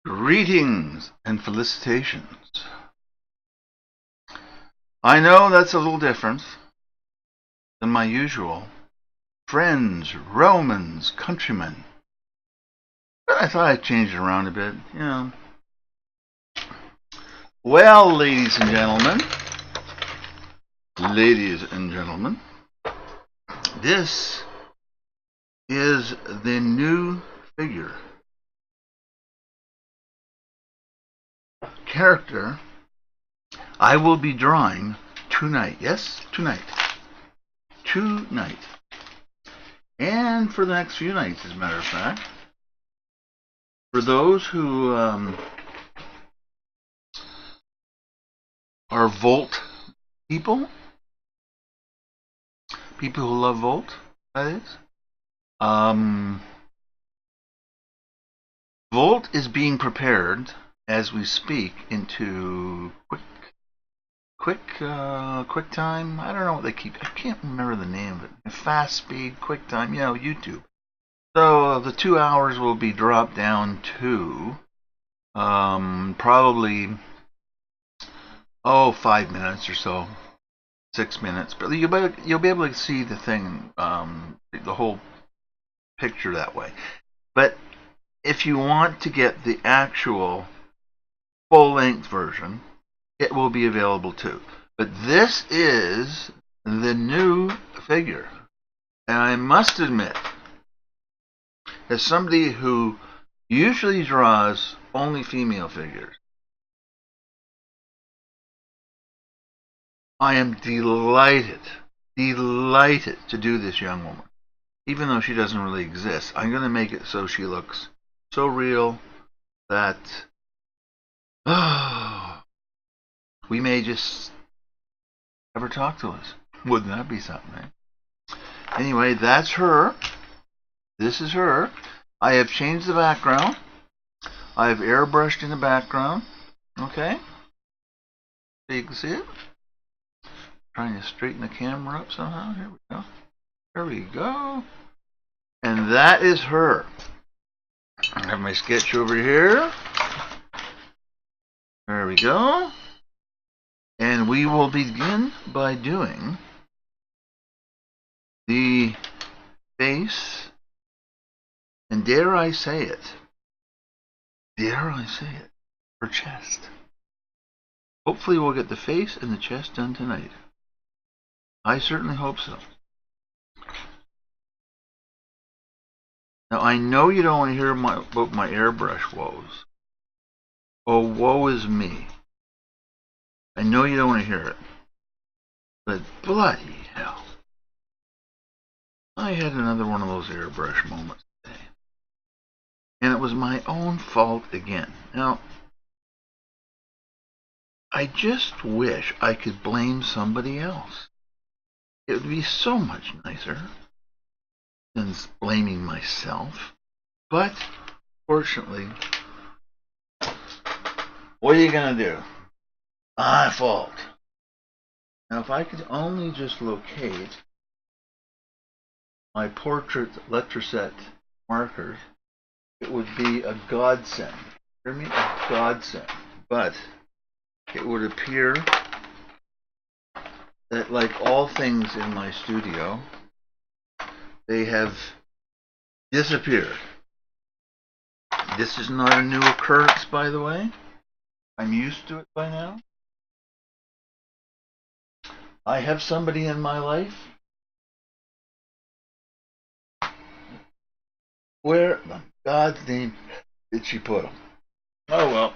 Greetings and felicitations. I know that's a little different than my usual friends, Romans, countrymen. But I thought I'd change it around a bit, you know. Well, ladies and gentlemen, this is the new figure. Character I will be drawing tonight. Yes, tonight. Tonight. And for the next few nights, as a matter of fact. For those who are Volt people who love Volt, that is. Volt is being prepared as we speak into QuickTime. I don't know what they keep. I can't remember the name of it. Fast speed, QuickTime. You know, YouTube. So the 2 hours will be dropped down to probably 5 minutes or so, 6 minutes. But you'll be able to see the thing, the whole picture that way. But if you want to get the actual full-length version, it will be available too. But this is the new figure. And I must admit, as somebody who usually draws only female figures, I am delighted to do this young woman. Even though she doesn't really exist, I'm going to make it so she looks so real that we may just have her talk to us. Wouldn't that be something, eh? Anyway, that's her. This is her. I have changed the background. I have airbrushed in the background. Okay? So you can see it. Trying to straighten the camera up somehow. Here we go. There we go. And that is her. I have my sketch over here. There we go. And we will begin by doing the face, and dare I say it, her chest. Hopefully we'll get the face and the chest done tonight. I certainly hope so. Now, I know you don't want to hear about my airbrush woes. Oh, woe is me. I know you don't want to hear it. But bloody hell. I had another one of those airbrush moments today. And it was my own fault again. Now, I just wish I could blame somebody else. It would be so much nicer than blaming myself. But, fortunately, what are you going to do? My fault. Now, if I could only just locate my portrait letter-set markers, it would be a godsend. Hear me? A godsend. But it would appear that, like all things in my studio, they have disappeared. This is not a new occurrence, by the way. I'm used to it by now. I have somebody in my life where in God's name did she put them? Oh well.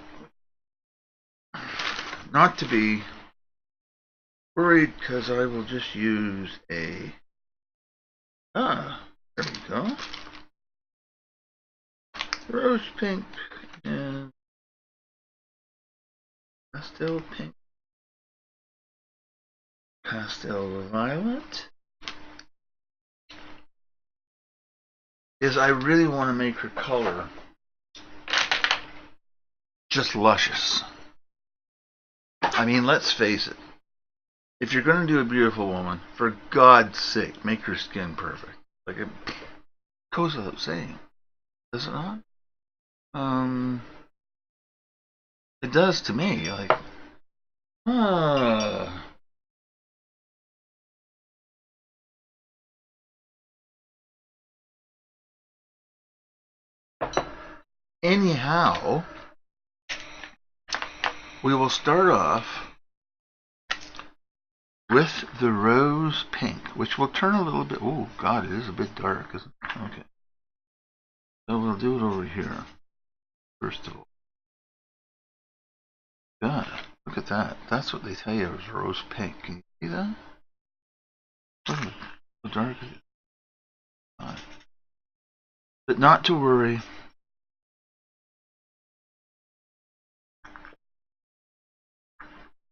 Not to be worried, because I will just use a... there we go. Rose pink and pastel pink. Pastel violet. Is I really want to make her color just luscious. I mean, let's face it. If you're going to do a beautiful woman, for God's sake, make her skin perfect. Like, it goes without saying, does it not? It does to me. Like, uh, anyhow, we will start off with the rose pink, which will turn a little bit. Oh, God, it is a bit dark, isn't it? Okay. So we'll do it over here, first of all. God, look at that. That's what they tell you is rose pink. Can you see that? Oh, how dark is it? But not to worry.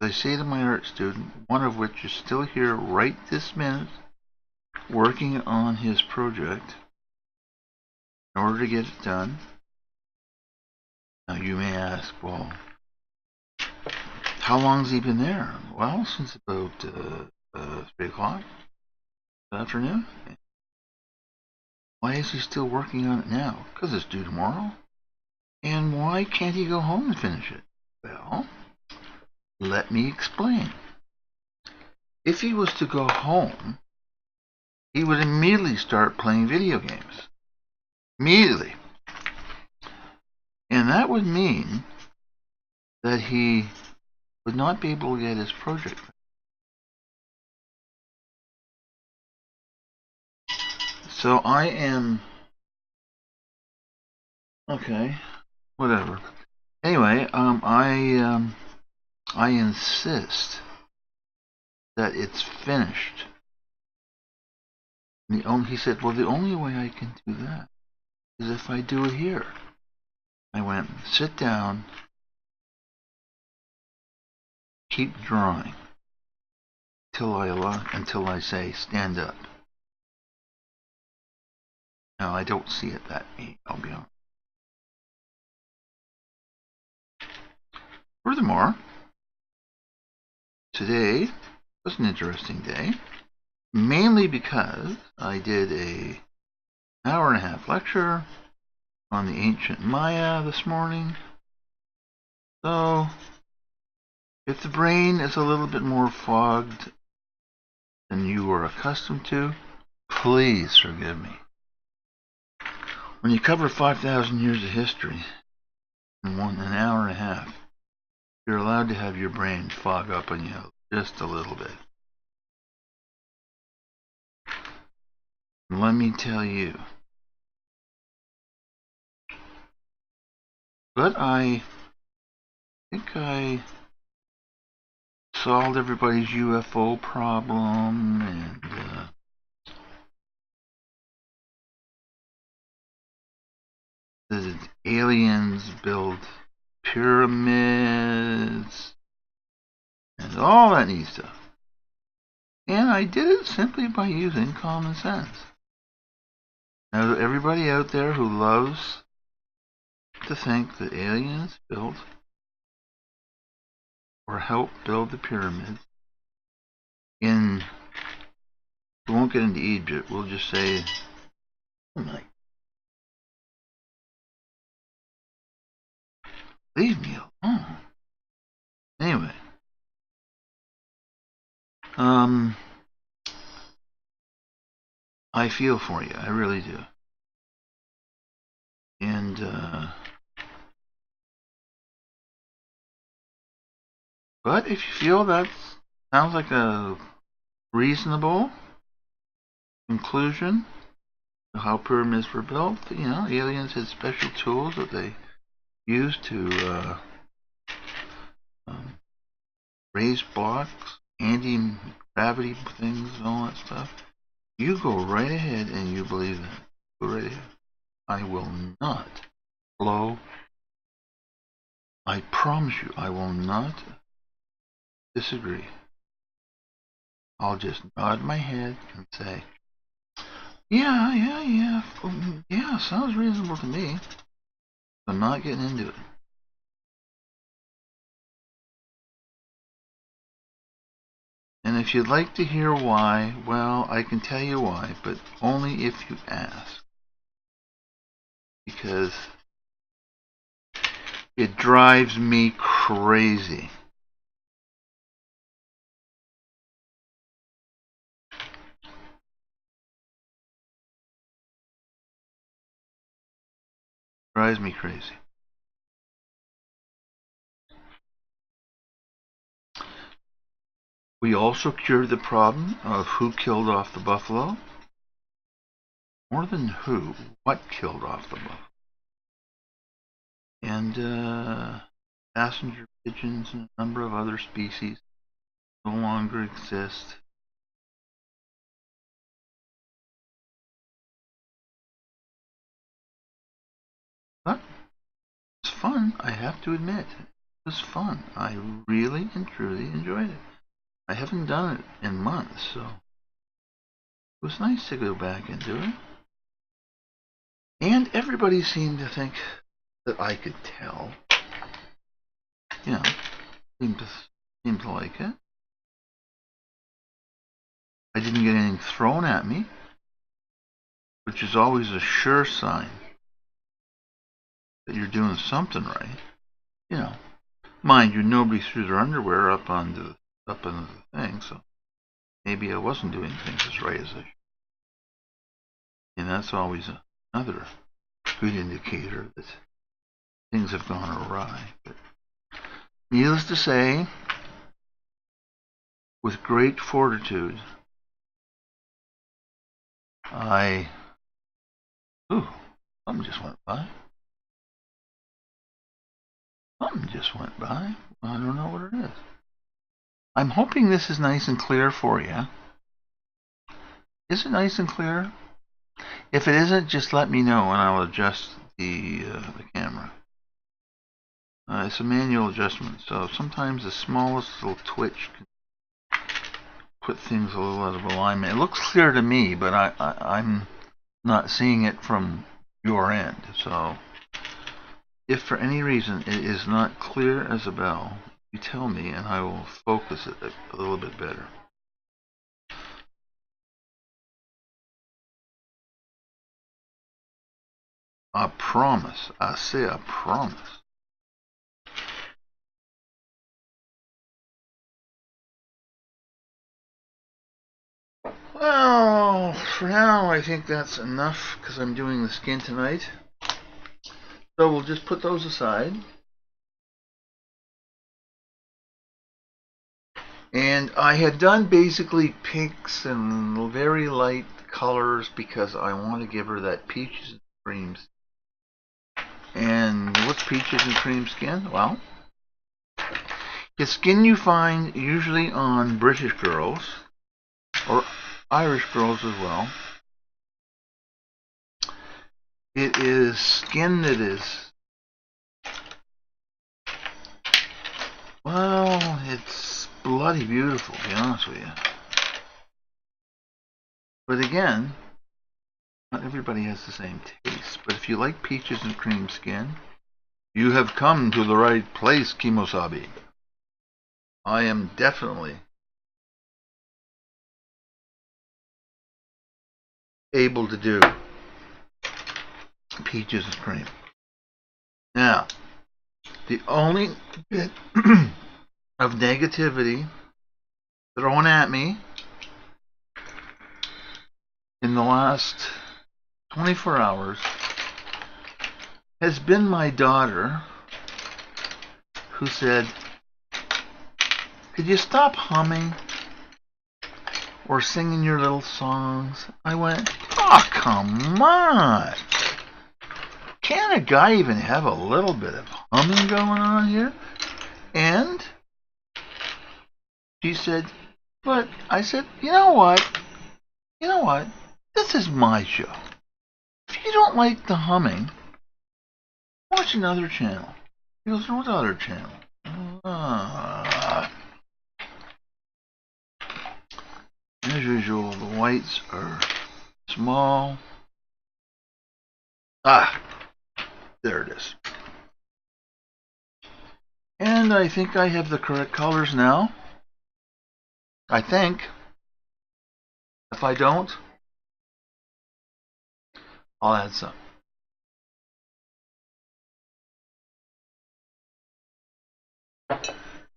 I say to my art student, one of which is still here right this minute, working on his project in order to get it done. Now you may ask, well, how long has he been there? Well, since about 3 o'clock this afternoon. Why is he still working on it now? Because it's due tomorrow. And why can't he go home and finish it? Well, let me explain. If he was to go home, he would immediately start playing video games. Immediately. And that would mean that he would not be able to get his project. So I am... Okay, whatever. Anyway, I insist that it's finished. He said, well, the only way I can do that is if I do it here. I went, sit down, keep drawing until I say stand up. Now I don't see it that neat, I'll be honest. Furthermore, today was an interesting day, mainly because I did an hour and a half lecture on the ancient Maya this morning. So, if the brain is a little bit more fogged than you are accustomed to, please forgive me. When you cover 5,000 years of history in an hour and a half, you're allowed to have your brain fog up on you just a little bit. And let me tell you, but I think I solved everybody's UFO problem, and the aliens build pyramids, and all that neat stuff. And I did it simply by using common sense. Now, everybody out there who loves to think that aliens built or helped build the pyramids we won't get into Egypt, we'll just say, oh my, leave me alone. Anyway, I feel for you, I really do. And but if you feel that sounds like a reasonable conclusion of how pyramids were built, aliens had special tools that they used to raise blocks, anti-gravity things, and all that stuff. You go right ahead and you believe that. Go right ahead. I will not blow. I promise you, I will not disagree. I'll just nod my head and say, yeah, sounds reasonable to me. I'm not getting into it. And if you'd like to hear why, well, I can tell you why, but only if you ask. Because It drives me crazy. Drives me crazy. We also cured the problem of who killed off the buffalo. More than who, what killed off the buffalo. And passenger pigeons and a number of other species no longer exist. But it's fun, I have to admit. It was fun. I really and truly enjoyed it. I haven't done it in months, so it was nice to go back and do it. And everybody seemed to think that I could tell. You know, seemed to like it. I didn't get anything thrown at me, which is always a sure sign that you're doing something right. You know, mind you, nobody threw their underwear up into the thing, so maybe I wasn't doing things as right as I should. And that's always another good indicator that things have gone awry. But needless to say, with great fortitude, ooh, something just went by. Something just went by. I don't know what it is. I'm hoping this is nice and clear for you. Is it nice and clear? If it isn't, just let me know and I'll adjust the camera. It's a manual adjustment, so sometimes the smallest little twitch can put things a little out of alignment. It looks clear to me, but I'm not seeing it from your end. So if for any reason it is not clear as a bell, you tell me and I will focus it a little bit better. I promise. I say I promise. Well, for now I think that's enough because I'm doing the skin tonight. So we'll just put those aside. And I had done basically pinks and very light colors because I want to give her that peaches and creams. And what's peaches and cream skin? Well, it's skin you find usually on British girls or Irish girls as well. It is skin that is, well, it's bloody beautiful, to be honest with you. But again, not everybody has the same taste. But if you like peaches and cream skin, you have come to the right place, Kimosabi. I am definitely able to do peaches and cream. Now, the only bit of negativity thrown at me in the last 24 hours has been my daughter, who said, could you stop humming or singing your little songs? I went, oh, come on. Can't a guy even have a little bit of humming going on here? And she said, but I said, you know what? This is my show. If you don't like the humming, watch another channel. He goes, what other channel? As usual, the whites are small. There it is. And I think I have the correct colors now. I think. If I don't, I'll add some.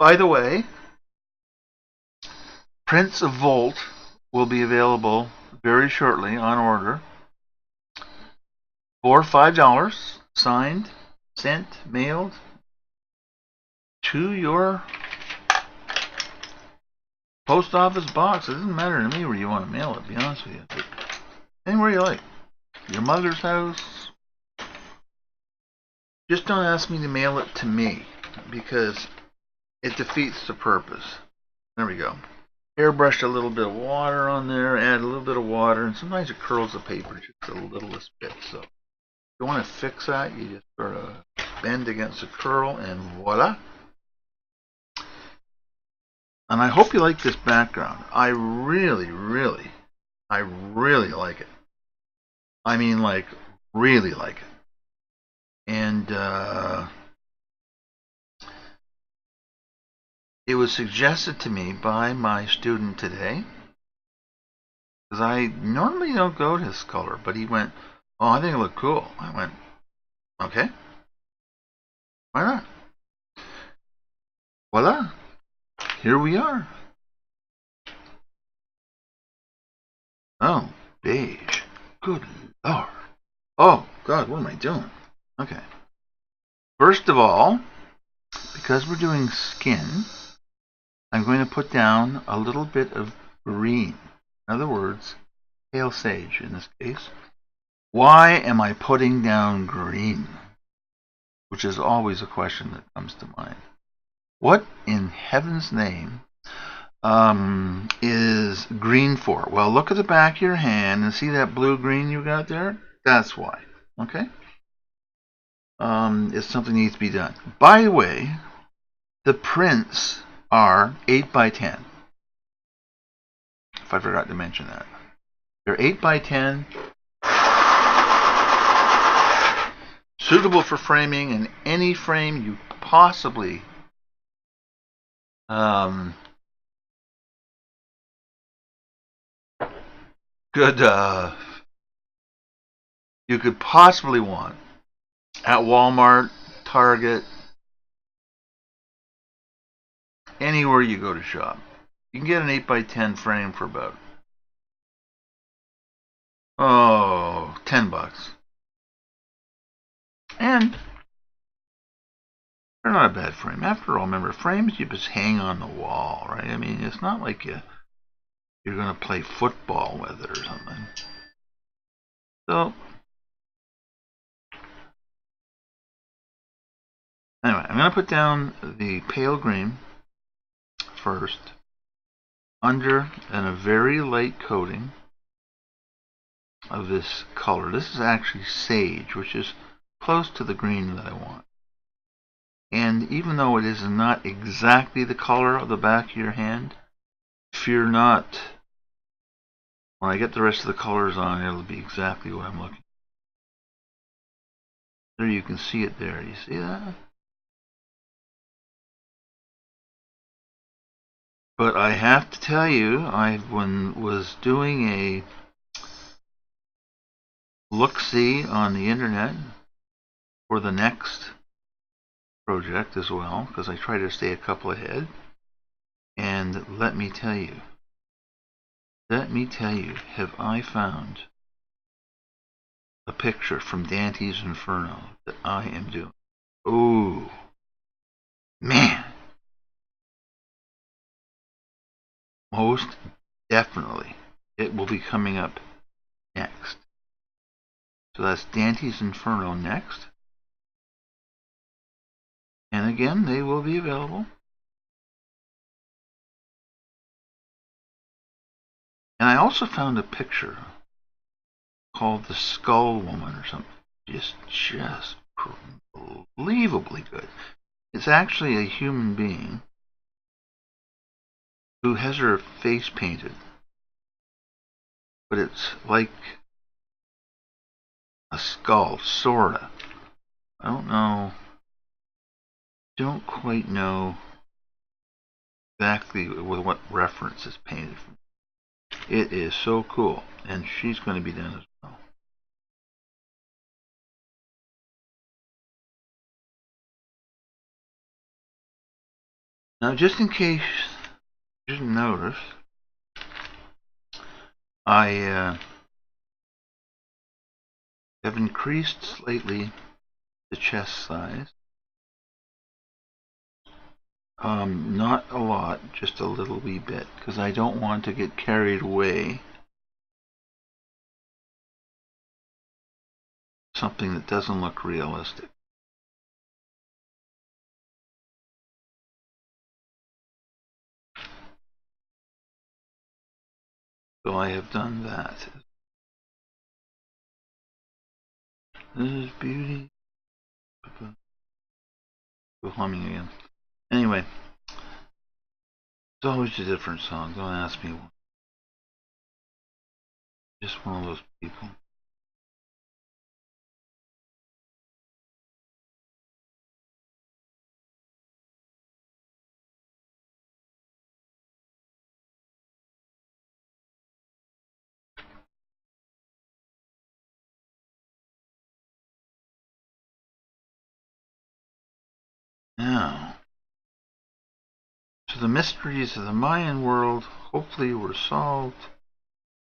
By the way, prints of Volt will be available very shortly on order for $5, signed, sent, mailed to your post office box. It doesn't matter to me where you want to mail it, to be honest with you. But anywhere you like. Your mother's house. Just don't ask me to mail it to me, because it defeats the purpose. There we go. Airbrushed a little bit of water on there, add a little bit of water, and sometimes it curls the paper just a littlest bit. So if you want to fix that, you just sort of bend against the curl, and voila. And I hope you like this background. I really like it. I mean, like, really like it. And it was suggested to me by my student today, because I normally don't go to this color, but he went, "Oh, I think it looked cool." I went, "Okay, why not?" Voila, here we are. Oh, beige. Good Lord. Oh, God, what am I doing? Okay. First of all, because we're doing skin, I'm going to put down a little bit of green. In other words, pale sage in this case. Why am I putting down green? Which is always a question that comes to mind. What in heaven's name is green for? Well, look at the back of your hand and see that blue-green you got there? That's why. Okay? It's something that needs to be done. By the way, the prints are 8 by 10. If I forgot to mention that. They're 8 by 10. Suitable for framing in any frame you possibly you could possibly want at Walmart, Target, anywhere you go to shop. You can get an 8 by 10 frame for about $10. And they're not a bad frame. After all, remember, frames you just hang on the wall, right? I mean, it's not like you're going to play football with it or something. So, anyway, I'm going to put down the pale green first under and a very light coating of this color. This is actually sage, which is close to the green that I want. And even though it is not exactly the color of the back of your hand, fear not. When I get the rest of the colors on, it'll be exactly what I'm looking for. There, you can see it there. You see that? But I have to tell you, I was doing a look-see on the internet for the next project as well, because I try to stay a couple ahead. And let me tell you, have I found a picture from Dante's Inferno that I am doing. Ooh, man. Most definitely, it will be coming up next. So that's Dante's Inferno next. And again, they will be available. And I also found a picture called The Skull Woman or something. Just unbelievably good. It's actually a human being who has her face painted. But it's like a skull, sorta. I don't quite know exactly with what reference it's painted from. It is so cool, and she's going to be done as well. Now, just in case you didn't notice, I have increased slightly the chest size. Not a lot, just a little wee bit, because I don't want to get carried away. Something that doesn't look realistic. So I have done that. This is beauty. Go humming again. Anyway, it's always a different song. Don't ask me why. Just one of those people. Now, so the mysteries of the Mayan world hopefully were solved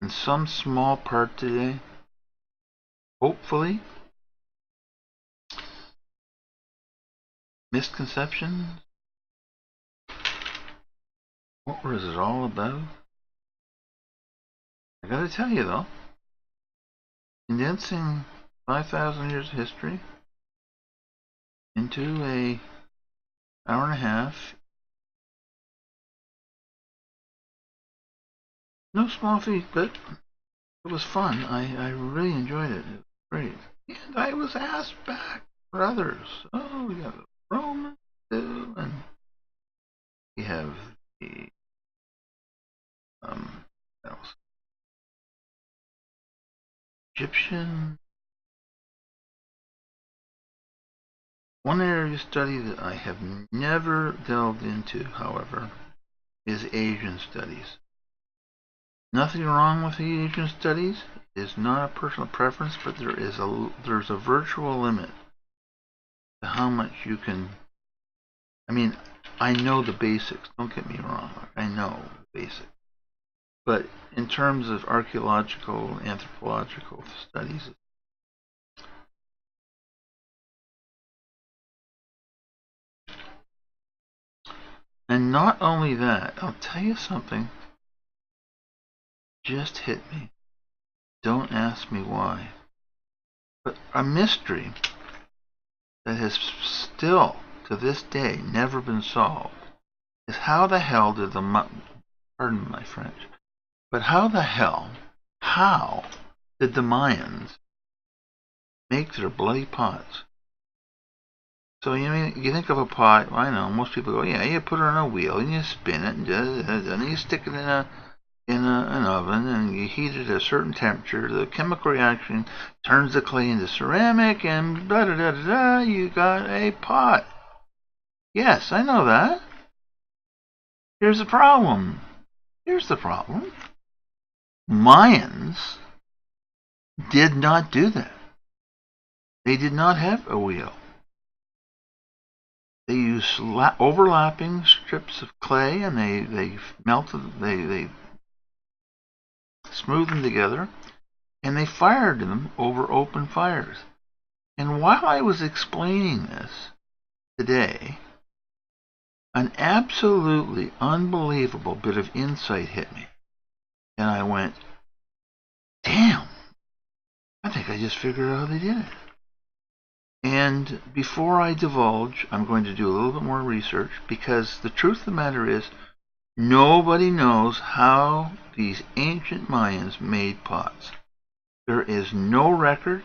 in some small part today. Hopefully. Misconceptions? What was it all about? I gotta tell you though, condensing 5,000 years of history into a hour and a half, no small feat, but it was fun. I really enjoyed it. It was great. And I was asked back for others. Oh, we have the Romans too, and we have the what else? Egyptian. One area of study that I have never delved into, however, is Asian studies. Nothing wrong with the Asian studies. It is not a personal preference, but there's a virtual limit to how much you can. I mean, I know the basics. Don't get me wrong. I know the basics. But in terms of archaeological, anthropological studies, and not only that, I'll tell you something just hit me. Don't ask me why. But a mystery that has still, to this day, never been solved is how the hell did pardon my French, but how did the Mayans make their bloody pots? So you think of a pot. I know most people go, yeah, you put it on a wheel and you spin it, and you stick it in an oven, and you heat it at a certain temperature. The chemical reaction turns the clay into ceramic, and da da da da da. You got a pot. Yes, I know that. Here's the problem. Here's the problem. Mayans did not do that. They did not have a wheel. They used overlapping strips of clay, and they melted, they smoothed them together, and they fired them over open fires. And while I was explaining this today, an absolutely unbelievable bit of insight hit me. And I went, damn, I think I just figured out how they did it. And before I divulge, I'm going to do a little bit more research, because the truth of the matter is, nobody knows how these ancient Mayans made pots. There is no record.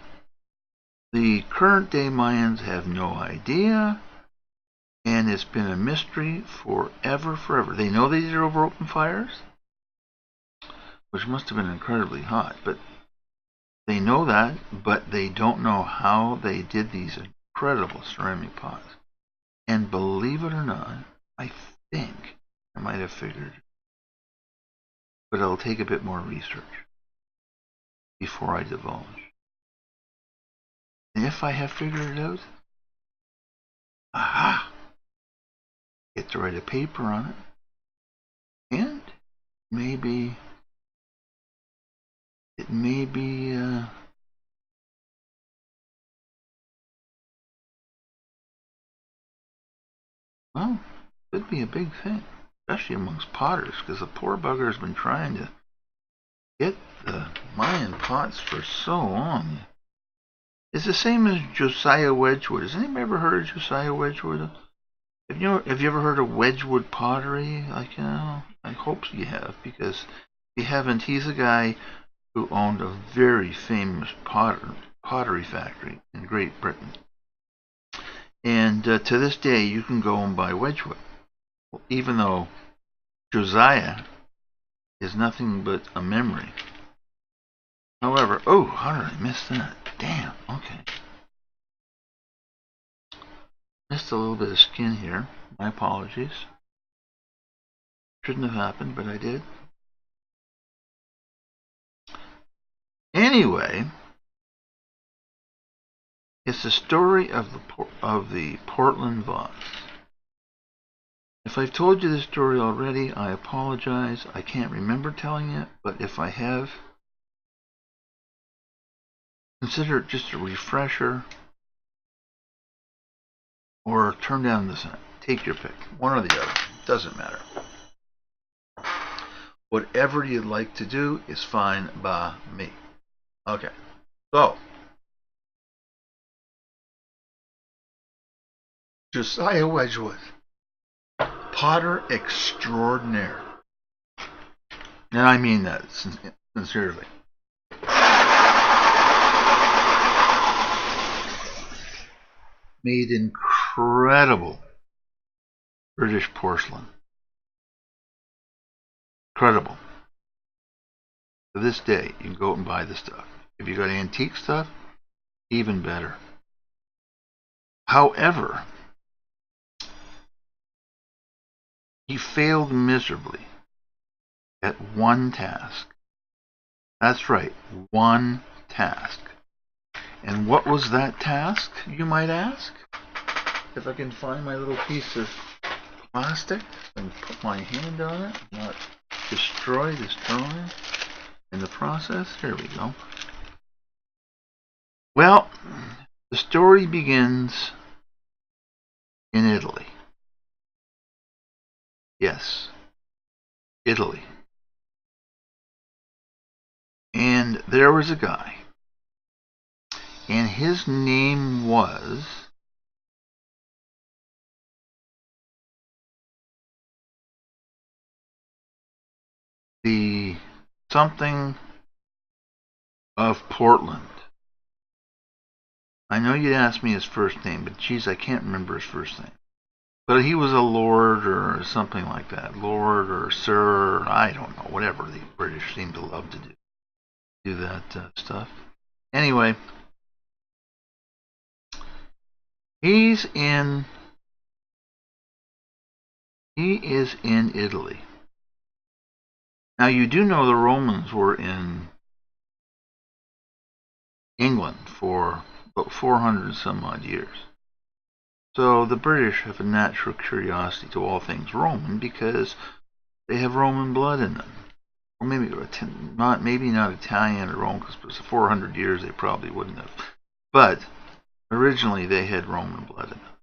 The current day Mayans have no idea. And it's been a mystery forever. They know they did it over open fires, which must have been incredibly hot, but they know that, but they don't know how they did these incredible ceramic pots. And believe it or not, I think I might have figured, but it'll take a bit more research before I divulge. And if I have figured it out, aha! get the right paper on it, and maybe it may be well, could be a big thing, especially amongst potters, because the poor bugger has been trying to get the Mayan pots for so long. It's the same as Josiah Wedgwood. Has anybody ever heard of Josiah Wedgwood? Have you ever heard of Wedgwood pottery? Like, I hope you have, because if you haven't, he's a guy who owned a very famous pottery factory in Great Britain. And to this day, you can go and buy Wedgwood, even though Josiah is nothing but a memory. However, oh, how did I miss that? Damn, okay. Missed a little bit of skin here. My apologies. Shouldn't have happened, but I did. Anyway, it's the story of the Portland vase. If I've told you this story already, I apologize. I can't remember telling it, but if I have, consider it just a refresher, or turn down the sound. Take your pick. One or the other. Doesn't matter. Whatever you'd like to do is fine by me. Okay. So, Josiah Wedgwood, potter extraordinaire. And I mean that sincerely. Made incredible British porcelain. Incredible. To this day, you can go out and buy the stuff. If you got antique stuff, even better. However, he failed miserably at one task. That's right, one task. And what was that task, you might ask? If I can find my little piece of plastic and put my hand on it, not destroy this drawing in the process. Here we go. Well, the story begins in Italy. Yes, Italy. And there was a guy, and his name was the something of Portland. I know you'd ask me his first name, but geez, I can't remember his first name. But he was a lord or something like that. Lord or sir, I don't know, whatever the British seem to love to do that stuff. Anyway, he is in Italy. Now you do know the Romans were in England for about 400 some odd years. So the British have a natural curiosity to all things Roman because they have Roman blood in them. Or maybe not Italian or Roman, because for 400 years they probably wouldn't have. But originally they had Roman blood in them.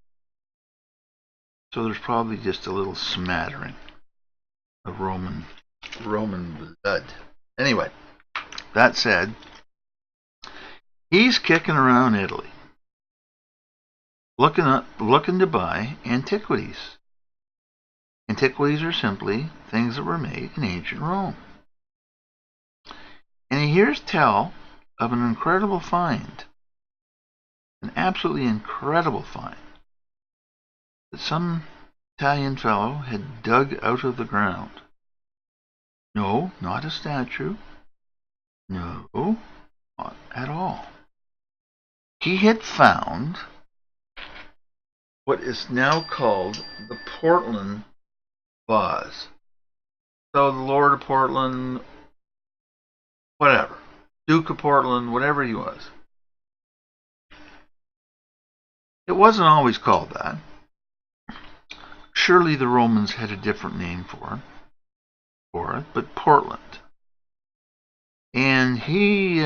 So there's probably just a little smattering of Roman blood. Anyway, that said, he's kicking around Italy, looking to buy antiquities. Antiquities are simply things that were made in ancient Rome. And he hears tell of an incredible find, an absolutely incredible find, that some Italian fellow had dug out of the ground. No, not a statue. No, not at all. He had found what is now called the Portland vase. So the Lord of Portland, whatever, Duke of Portland, whatever he was. It wasn't always called that. Surely the Romans had a different name for it, but Portland. And he,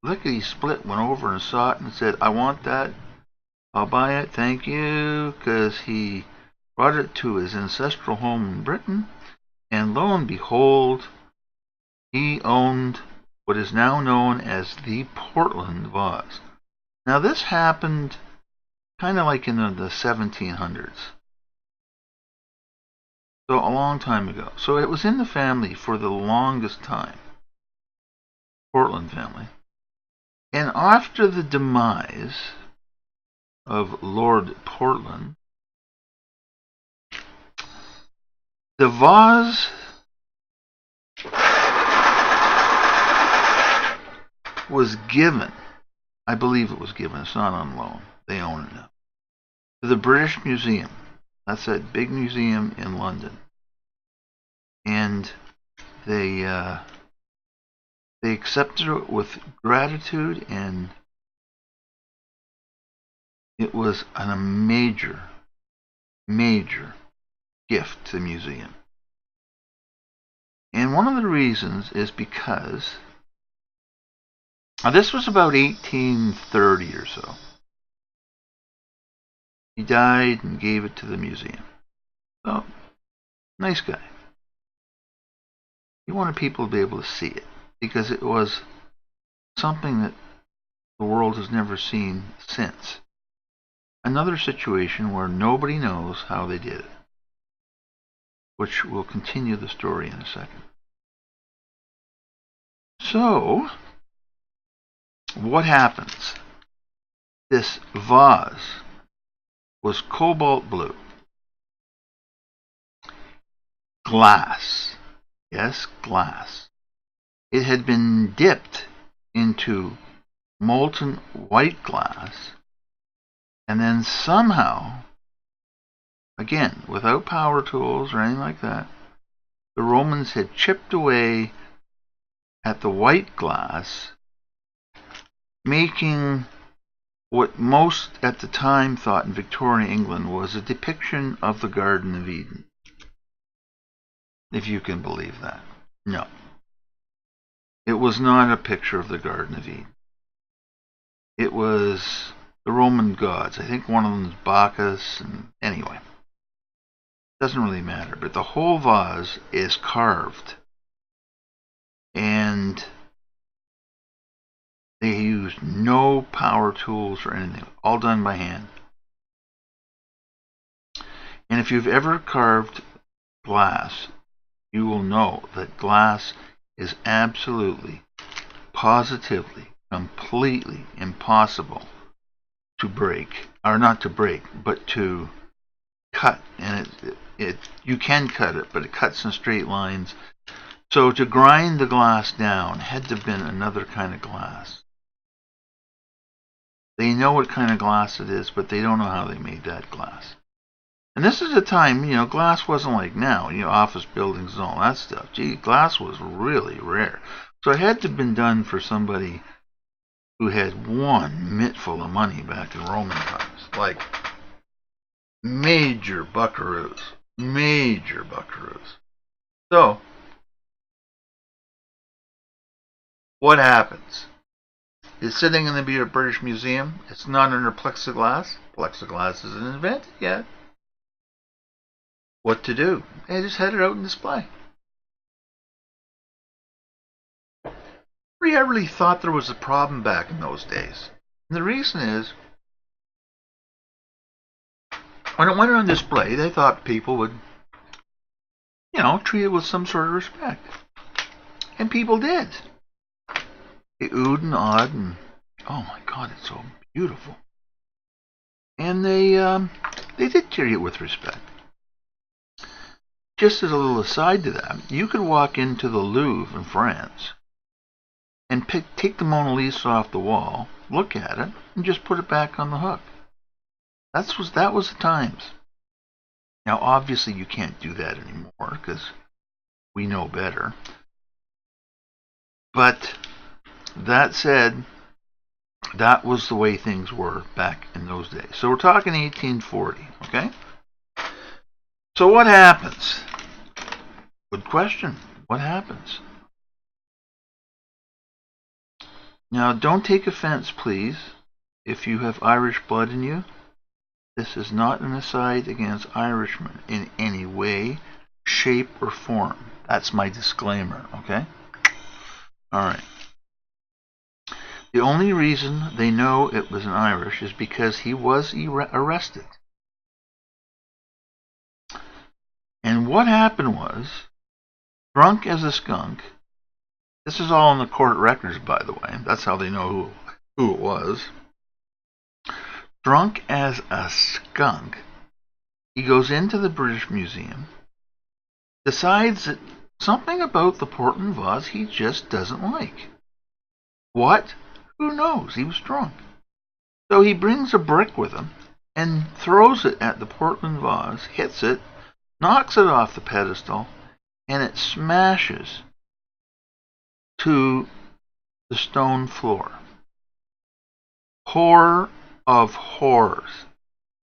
lickety-split, went over and saw it and said, I want that. I'll buy it, thank you, because he brought it to his ancestral home in Britain, and lo and behold, he owned what is now known as the Portland vase. Now this happened kind of like in the 1700s. So a long time ago. So it was in the family for the longest time. Portland family. And after the demise of Lord Portland, the vase was given, I believe it was given, it's not on loan, they own it now, to the British Museum. That's that big museum in London. And they accepted it with gratitude, and it was a major gift to the museum. And one of the reasons is because this was about 1830 or so. He died and gave it to the museum. So, nice guy. He wanted people to be able to see it because it was something that the world has never seen since. Another situation where nobody knows how they did it, which will continue the story in a second. So, what happens? This vase was cobalt blue. Glass. Yes, glass. It had been dipped into molten white glass, and then somehow, again, without power tools or anything like that, the Romans had chipped away at the white glass, making what most at the time thought in Victorian England was a depiction of the Garden of Eden. If you can believe that. No. It was not a picture of the Garden of Eden. It was the Roman gods. I think one of them is Bacchus, and anyway. Doesn't really matter. But the whole vase is carved. And they used no power tools or anything. All done by hand. And if you've ever carved glass, you will know that glass is absolutely, positively, completely impossible to break. Or not to break, but to cut. And you can cut it, but it cuts in straight lines. So to grind the glass down had to have been another kind of glass. They know what kind of glass it is, but they don't know how they made that glass. And this is a time, glass wasn't like now, office buildings and all that stuff. Gee, glass was really rare. So it had to have been done for somebody who had one mittful of money back in Roman times. Like, major buckaroos. Major buckaroos. So, what happens? It's sitting in the British Museum. It's not under plexiglass. Plexiglass isn't invented yet. What to do? They just had it out in display. I really thought there was a problem back in those days. And the reason is, when it went on display, they thought people would, treat it with some sort of respect. And people did. They oohed and awed and, oh my God, it's so beautiful. And they did treat it with respect. Just as a little aside to that, you could walk into the Louvre in France and take the Mona Lisa off the wall, look at it, and just put it back on the hook. That was the times. Now, obviously, you can't do that anymore because we know better. But that said, that was the way things were back in those days. So we're talking 1840, okay? So what happens? Good question. What happens? Now, don't take offense, please, if you have Irish blood in you. This is not an aside against Irishmen in any way, shape, or form. That's my disclaimer, okay? Alright. The only reason they know it was an Irish is because he was arrested. And what happened was, drunk as a skunk, this is all in the court records, by the way. That's how they know who it was. Drunk as a skunk, he goes into the British Museum, decides that something about the Portland vase he just doesn't like. What? Who knows? He was drunk. So he brings a brick with him and throws it at the Portland vase, hits it, knocks it off the pedestal, and it smashes to the stone floor. Horror of horrors.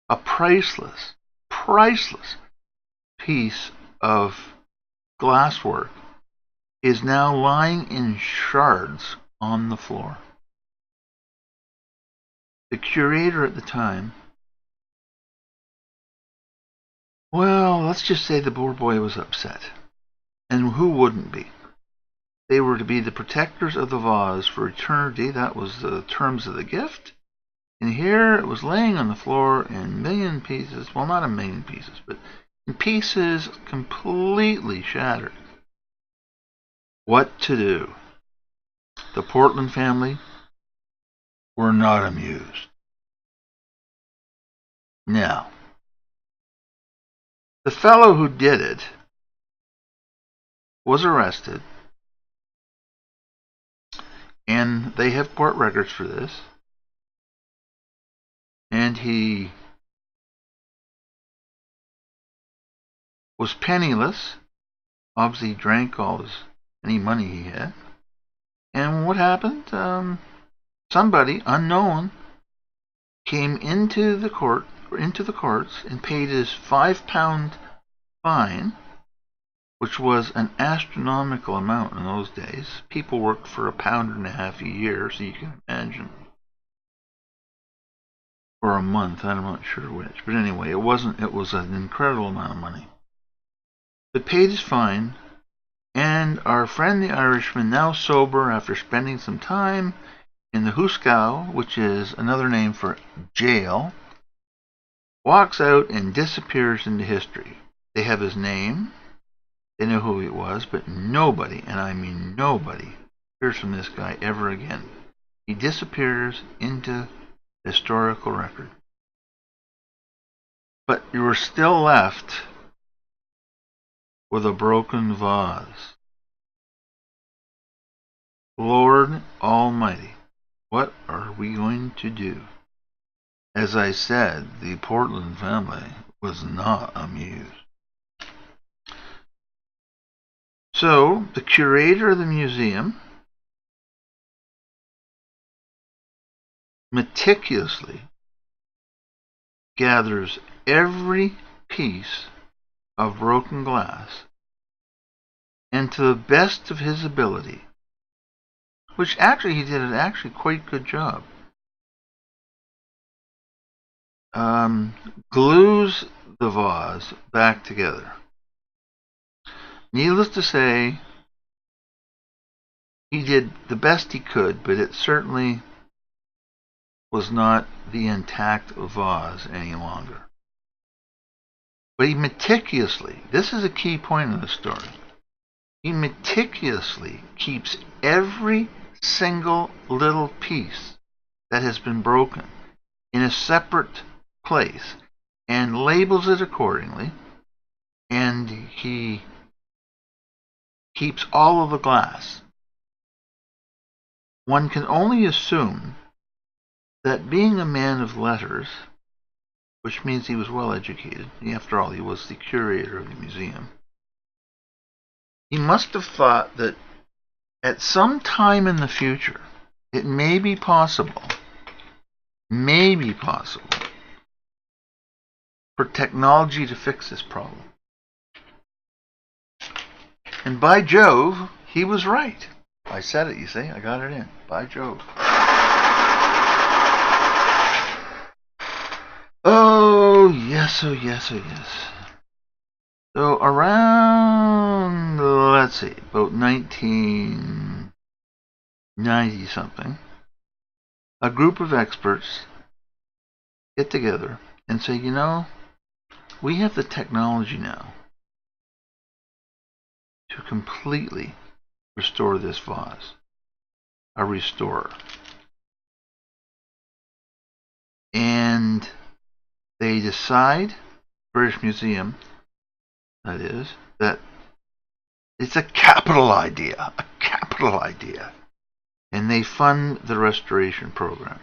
A priceless piece of glasswork is now lying in shards on the floor. The curator at the time, well, let's just say the poor boy was upset. And who wouldn't be? They were to be the protectors of the vase for eternity. That was the terms of the gift. And here it was laying on the floor in a million pieces. Well, not a million pieces, but in pieces completely shattered. What to do? The Portland family were not amused. Now, the fellow who did it was arrested, and they have court records for this, and he was penniless. Obviously, he drank any money he had. And what happened? Somebody unknown came into the courts and paid his £5 fine, which was an astronomical amount in those days. People worked for £1.50 a year, so you can imagine. Or a month, I'm not sure which. But anyway, it was an incredible amount of money. But paid his fine, and our friend the Irishman, now sober after spending some time in the Hooskow, which is another name for jail, walks out and disappears into history. They have his name, they know who he was, but nobody, and I mean nobody, hears from this guy ever again. He disappears into historical record. But you were still left with a broken vase. Lord Almighty, what are we going to do? As I said, the Portland family was not amused. So, the curator of the museum meticulously gathers every piece of broken glass, and to the best of his ability, which actually he did an quite good job, glues the vase back together. Needless to say, he did the best he could, but it certainly was not the intact vase any longer. But he meticulously, this is a key point of the story, he meticulously keeps every single little piece that has been broken in a separate place and labels it accordingly, and he keeps all of the glass. One can only assume that, being a man of letters, which means he was well educated, after all he was the curator of the museum, he must have thought that at some time in the future it may be possible for technology to fix this problem. And by Jove, he was right. I said it, you see. I got it in. By Jove. Oh, yes, oh, yes, oh, yes. So around, let's see, about 1990 something, a group of experts get together and say, you know, we have the technology now to completely restore this vase. A restorer. And they decide, British Museum, that is, that it's a capital idea. A capital idea. And they fund the restoration program.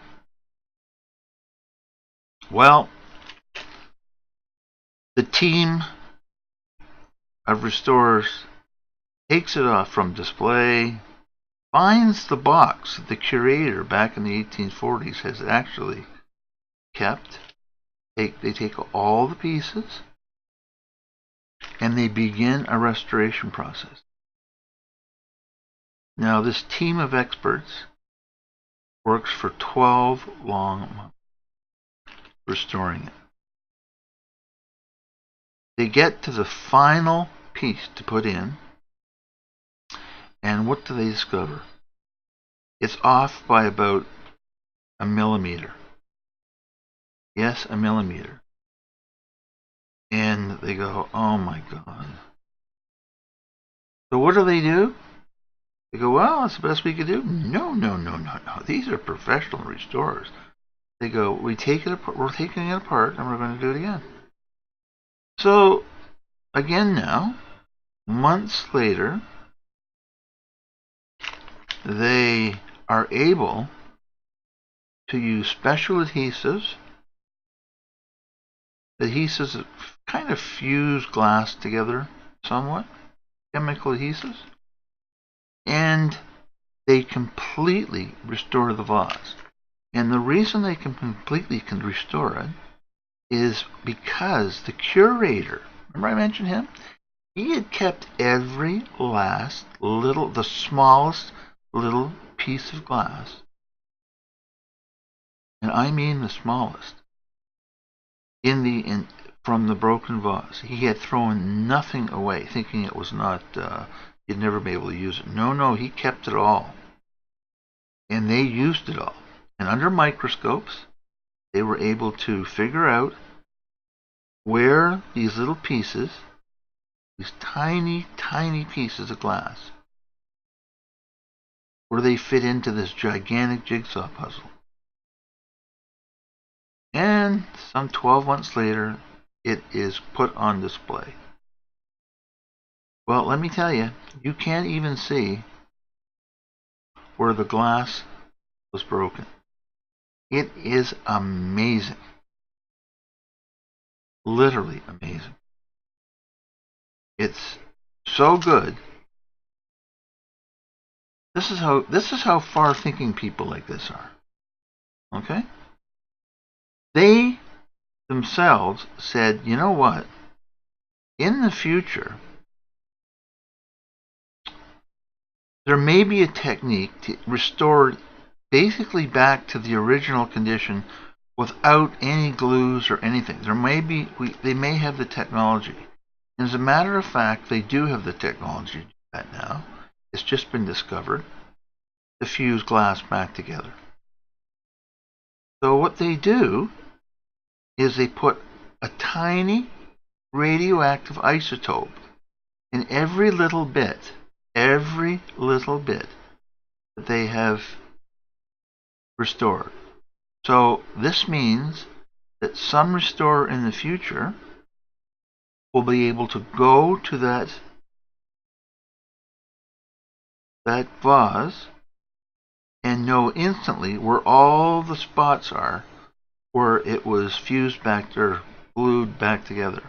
Well, the team of restorers takes it off from display, finds the box that the curator back in the 1840s has actually kept. They take all the pieces and they begin a restoration process. Now, this team of experts works for 12 long months restoring it. They get to the final piece to put in, and what do they discover? It's off by about a millimeter. Yes, a millimeter. And they go, oh my God. So what do? They go, well, that's the best we could do. No. These are professional restorers. They go, we're taking it apart and we're going to do it again. So, again now, months later, they are able to use special adhesives that kind of fuse glass together somewhat, chemical adhesives, and they completely restore the vase. And the reason they can completely restore it is because the curator, remember I mentioned him? He had kept every last little, the smallest little piece of glass, and I mean the smallest, from the broken vase. He had thrown nothing away, thinking it was not, he'd never be able to use it. No, he kept it all. And they used it all. And under microscopes, they were able to figure out where these little pieces, these tiny, tiny pieces of glass, where they fit into this gigantic jigsaw puzzle. And some 12 months later, it is put on display. Well, let me tell you, you can't even see where the glass was broken. It is amazing. Literally amazing. It's so good. This is how far-thinking people like this are. Okay? They themselves said, you know what? In the future, there may be a technique to restore basically back to the original condition without any glues or anything. They may have the technology. And as a matter of fact, they do have the technology to do that now. It's just been discovered to fuse glass back together. So what they do is they put a tiny radioactive isotope in every little bit that they have restored. So this means that some restorer in the future will be able to go to that vase and know instantly where all the spots are where it was fused back or glued back together.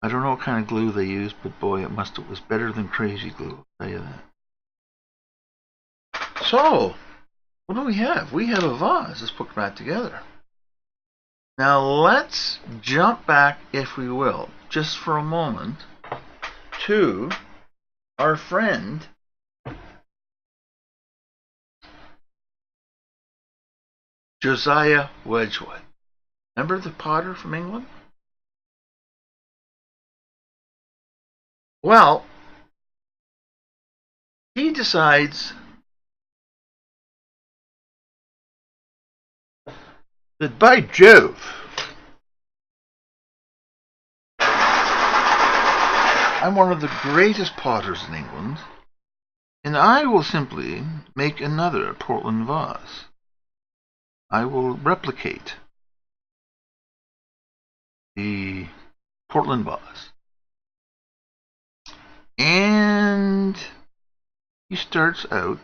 I don't know what kind of glue they used, but boy, it was better than crazy glue, I'll tell you that. So, what do we have? We have a vase that's put back together. Now let's jump back, if we will, just for a moment, to our friend Josiah Wedgwood. Remember the potter from England? Well, he decides that, by Jove, I'm one of the greatest potters in England, and I will simply make another Portland vase. I will replicate the Portland vase. And he starts out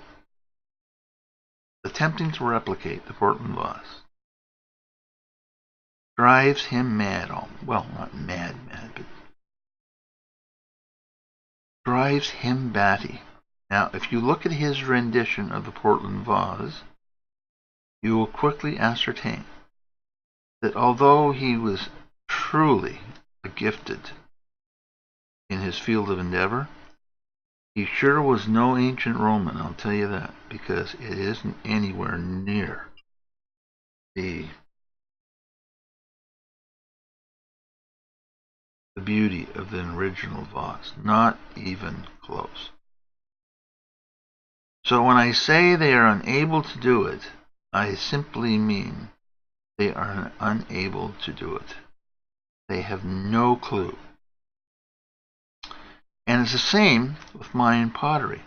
attempting to replicate the Portland vase. Drives him mad. Well, not mad, but drives him batty. Now, if you look at his rendition of the Portland vase, you will quickly ascertain that although he was truly gifted in his field of endeavor, he sure was no ancient Roman, I'll tell you that, because it isn't anywhere near the beauty of the original vase. Not even close. So when I say they are unable to do it, I simply mean they are unable to do it. They have no clue. And it's the same with Mayan pottery.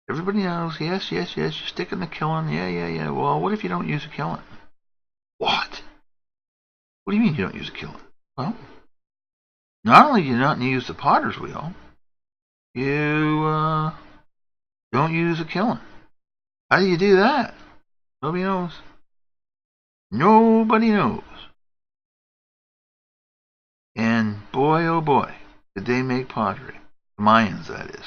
Everybody knows, yes, you stick it in the kiln, yeah. Well, what if you don't use a kiln? What? What do you mean you don't use a kiln? Well, not only do you not use the potter's wheel, you don't use a kiln. How do you do that? Nobody knows. Nobody knows. And boy, oh boy, did they make pottery. The Mayans, that is.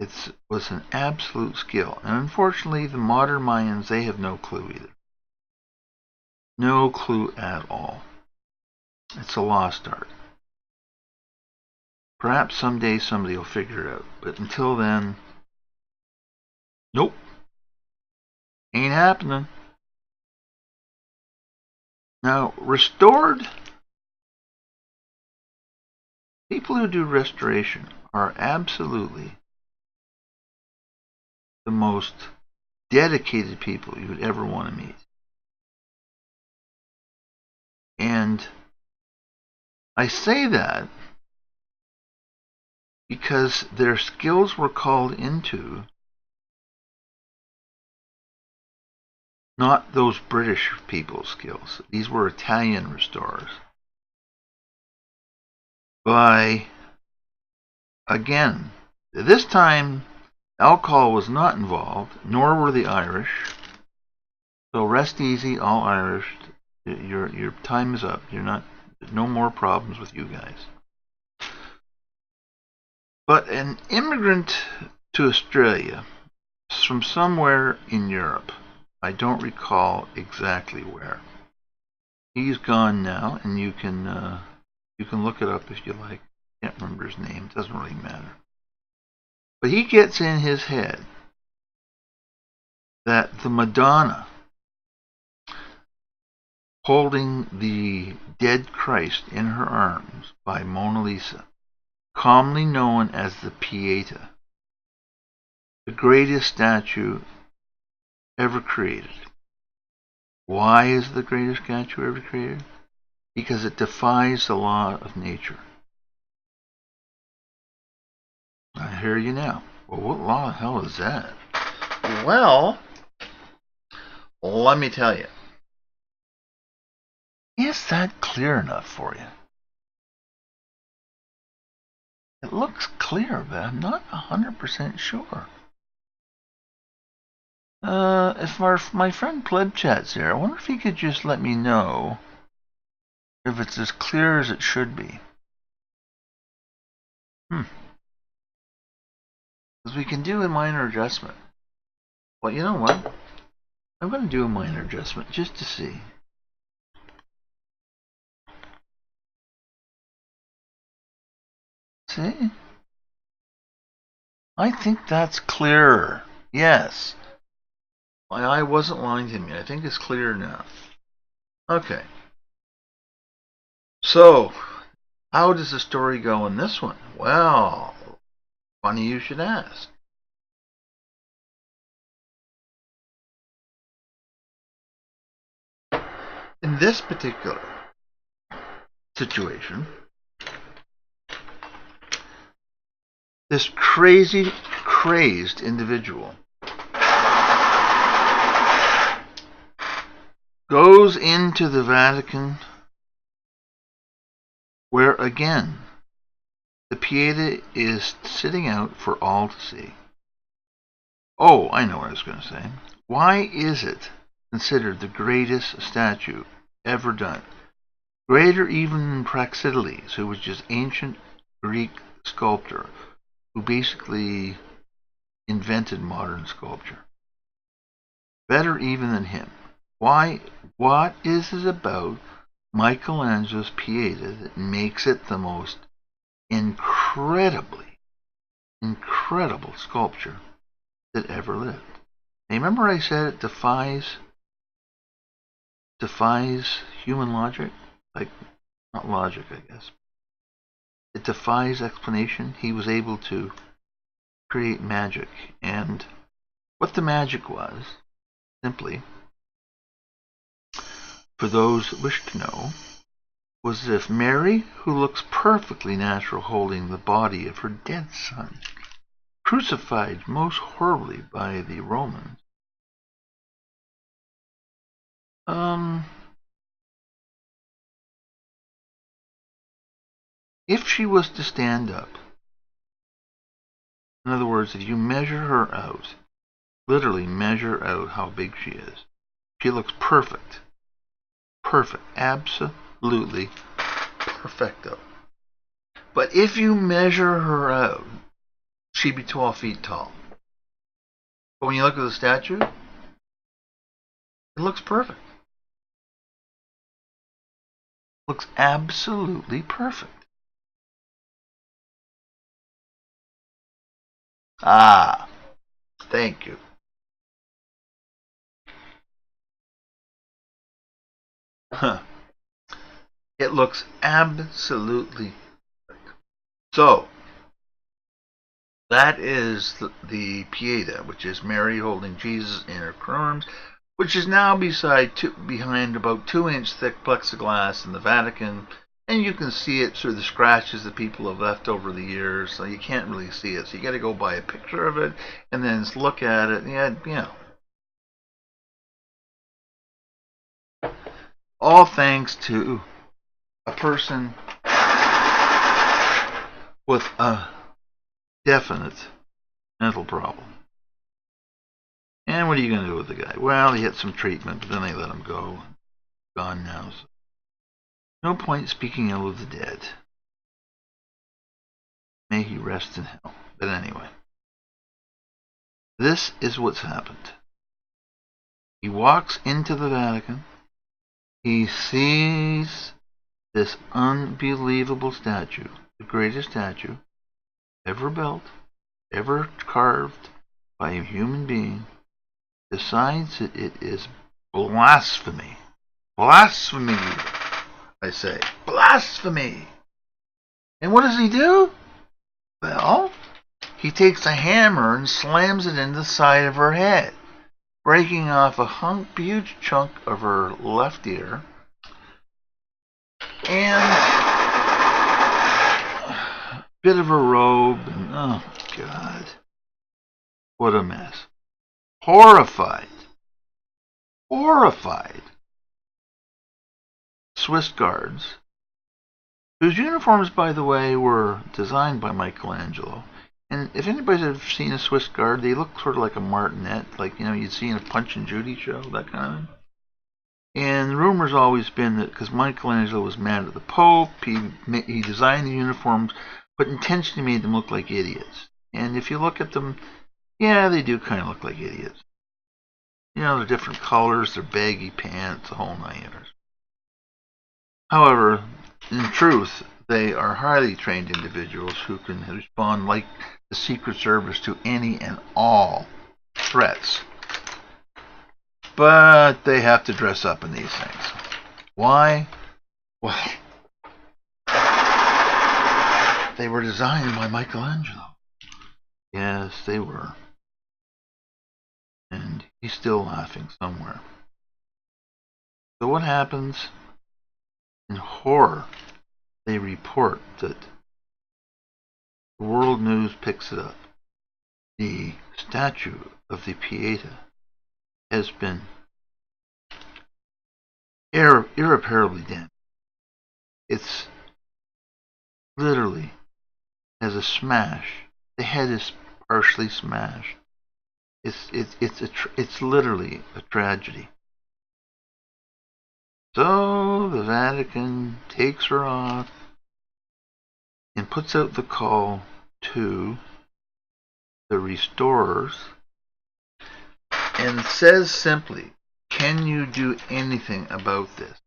It was an absolute skill. And unfortunately, the modern Mayans, they have no clue either. No clue at all. It's a lost art. Perhaps someday somebody will figure it out. But until then, nope. Ain't happening. Now, restored, people who do restoration are absolutely the most dedicated people you would ever want to meet. And I say that because their skills were called into not those British people's skills. These were Italian restorers. By, again, this time alcohol was not involved, nor were the Irish. So rest easy, all Irish. Your time is up. No more problems with you guys. But an immigrant to Australia from somewhere in Europe, I don't recall exactly where. He's gone now, and you can look it up if you like. Can't remember his name. It doesn't really matter. But he gets in his head that the Madonna holding the dead Christ in her arms by Mona Lisa, commonly known as the Pieta, the greatest statue ever created. Why is it the greatest statue ever created? Because it defies the law of nature. I hear you now. Well, what law of hell is that? Well, let me tell you. Is that clear enough for you? It looks clear, but I'm not 100% sure. If my friend Plebchat's there, I wonder if he could just let me know if it's as clear as it should be. Because we can do a minor adjustment. Well, you know what? I'm going to do a minor adjustment just to see. See? I think that's clearer. Yes. My eye wasn't lying to me. I think it's clear now. Okay. So, how does the story go in this one? Well, funny you should ask. In this particular situation, this crazed individual goes into the Vatican, where again the Pieta is sitting out for all to see. Oh, I know what I was going to say. Why is it considered the greatest statue ever done? Greater even than Praxiteles, who was just ancient Greek sculptor, who basically invented modern sculpture. Better even than him. Why? What is it about Michelangelo's Pieta that makes it the most incredible sculpture that ever lived? Now, remember I said it defies human logic? Like, not logic, I guess. It defies explanation. He was able to create magic. And what the magic was, simply, for those that wish to know, was if Mary, who looks perfectly natural holding the body of her dead son, crucified most horribly by the Romans, if she was to stand up, in other words, if you measure her out, literally measure out how big she is, she looks perfect. Perfect. Absolutely perfecto. But if you measure her out, she'd be 12 feet tall. But when you look at the statue, it looks perfect. Looks absolutely perfect. Ah, thank you. Huh. It looks absolutely perfect. So, that is the Pieta, which is Mary holding Jesus in her arms, which is now behind about 2-inch thick plexiglass in the Vatican. And you can see it through the scratches that people have left over the years, so you can't really see it. So you got to go buy a picture of it and then look at it. Yeah, you know. All thanks to a person with a definite mental problem. And what are you going to do with the guy? Well, he had some treatment, but then they let him go. Gone now. So no point speaking ill of the dead. May he rest in hell. But anyway, this is what's happened. He walks into the Vatican. He sees this unbelievable statue, the greatest statue ever built, ever carved by a human being, decides that it is blasphemy. Blasphemy, I say. Blasphemy! And what does he do? Well, he takes a hammer and slams it into the side of her head, breaking off a huge chunk of her left ear, and a bit of her robe, and oh God, what a mess. Horrified. Swiss guards, whose uniforms, by the way, were designed by Michelangelo. And if anybody's ever seen a Swiss guard, they look sort of like a martinet, like, you know, you'd see in a Punch and Judy show, that kind of thing. And the rumor's always been that because Michelangelo was mad at the Pope, he designed the uniforms, but intentionally made them look like idiots. And if you look at them, yeah, they do kind of look like idiots. You know, they're different colors, they're baggy pants, the whole 9 yards. However, in truth, they are highly trained individuals who can respond like the Secret Service to any and all threats. But they have to dress up in these things. Why? Well, they were designed by Michelangelo. Yes, they were. And he's still laughing somewhere. So what happens? In horror, they report that the world news picks it up. The statue of the Pieta has been irreparably damaged. It's literally has a smash. The head is partially smashed. It's literally a tragedy. So the Vatican takes her off and puts out the call to the restorers and says simply, can you do anything about this?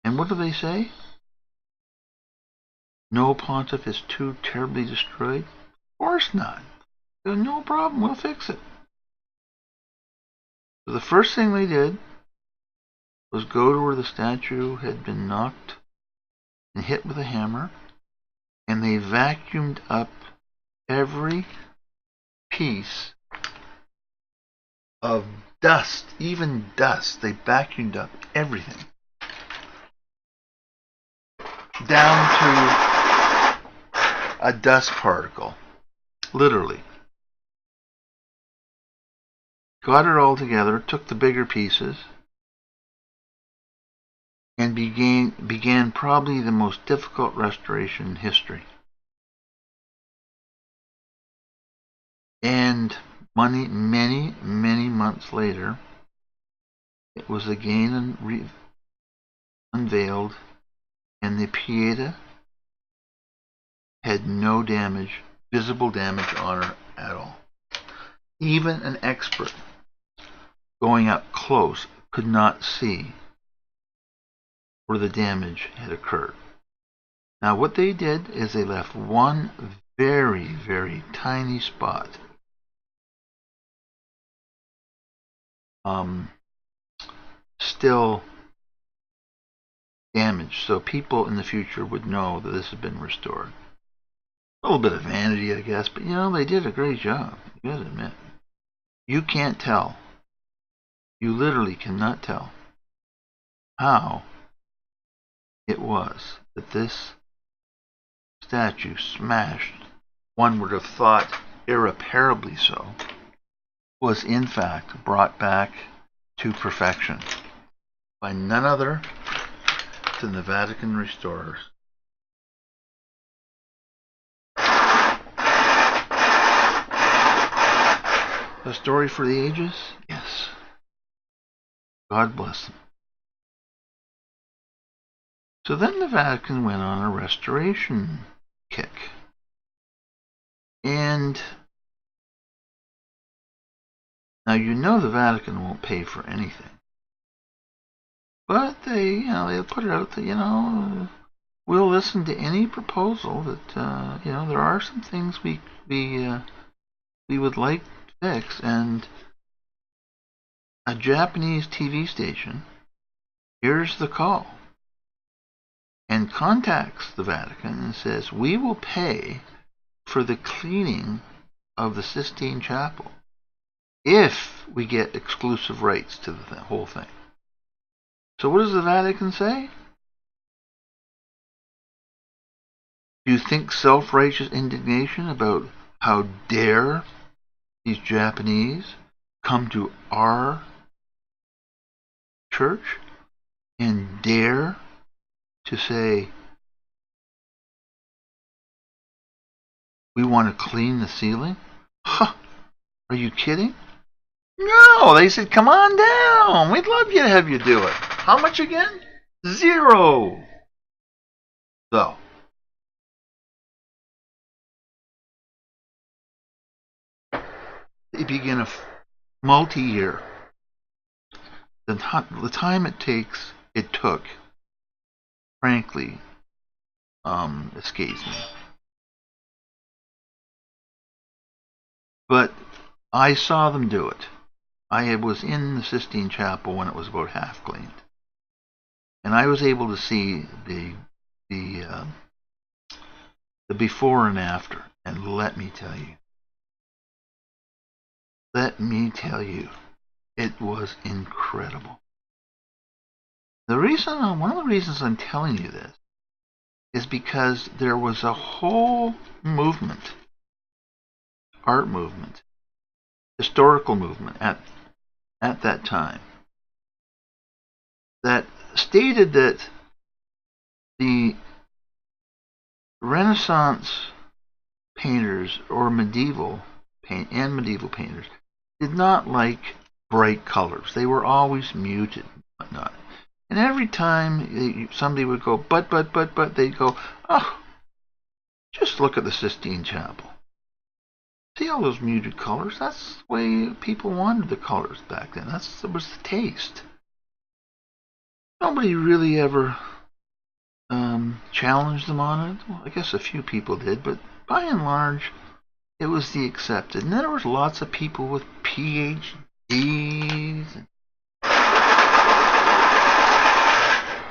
And what do they say? No, Pontiff is too terribly destroyed? Of course not. No problem, we'll fix it. So the first thing they did was go to where the statue had been knocked and hit with a hammer, and they vacuumed up every piece of dust, even dust. They vacuumed up everything down to a dust particle, literally. Got it all together, took the bigger pieces, and began probably the most difficult restoration in history. And many months later, it was again unveiled, and the Pieta had no damage, visible damage on her at all. Even an expert going up close could not see where the damage had occurred. Now what they did is they left one very tiny spot still damaged, so people in the future would know that this had been restored. A little bit of vanity, I guess, but they did a great job, you gotta admit. You can't tell, you literally cannot tell how it was that this statue, smashed, one would have thought irreparably so, was in fact brought back to perfection by none other than the Vatican restorers. A story for the ages? Yes. God bless them. So then the Vatican went on a restoration kick. And now the Vatican won't pay for anything. But they'll put it out that, we'll listen to any proposal that, there are some things we would like to fix. And a Japanese TV station hears the call and contacts the Vatican and says, we will pay for the cleaning of the Sistine Chapel if we get exclusive rights to the whole thing. So what does the Vatican say? Do you think self-righteous indignation about how dare these Japanese come to our church and dare to say, we want to clean the ceiling? Huh, are you kidding? No, they said, come on down. We'd love you to have you do it. How much again? 0. So, they begin a multi-year. The time it took frankly escapes me. But I saw them do it. I was in the Sistine Chapel when it was about half cleaned, and I was able to see the before and after. And let me tell you, it was incredible. One of the reasons I'm telling you this is because there was a whole movement, art movement, historical movement at that time that stated that the Renaissance painters or medieval painters did not like bright colors. They were always muted and whatnot. And every time somebody would go, but, they'd go, oh, just look at the Sistine Chapel. See all those muted colors? That's the way people wanted the colors back then. That was the taste. Nobody really ever challenged them on it. Well, I guess a few people did, but by and large, it was the accepted. And then there was lots of people with PhDs, and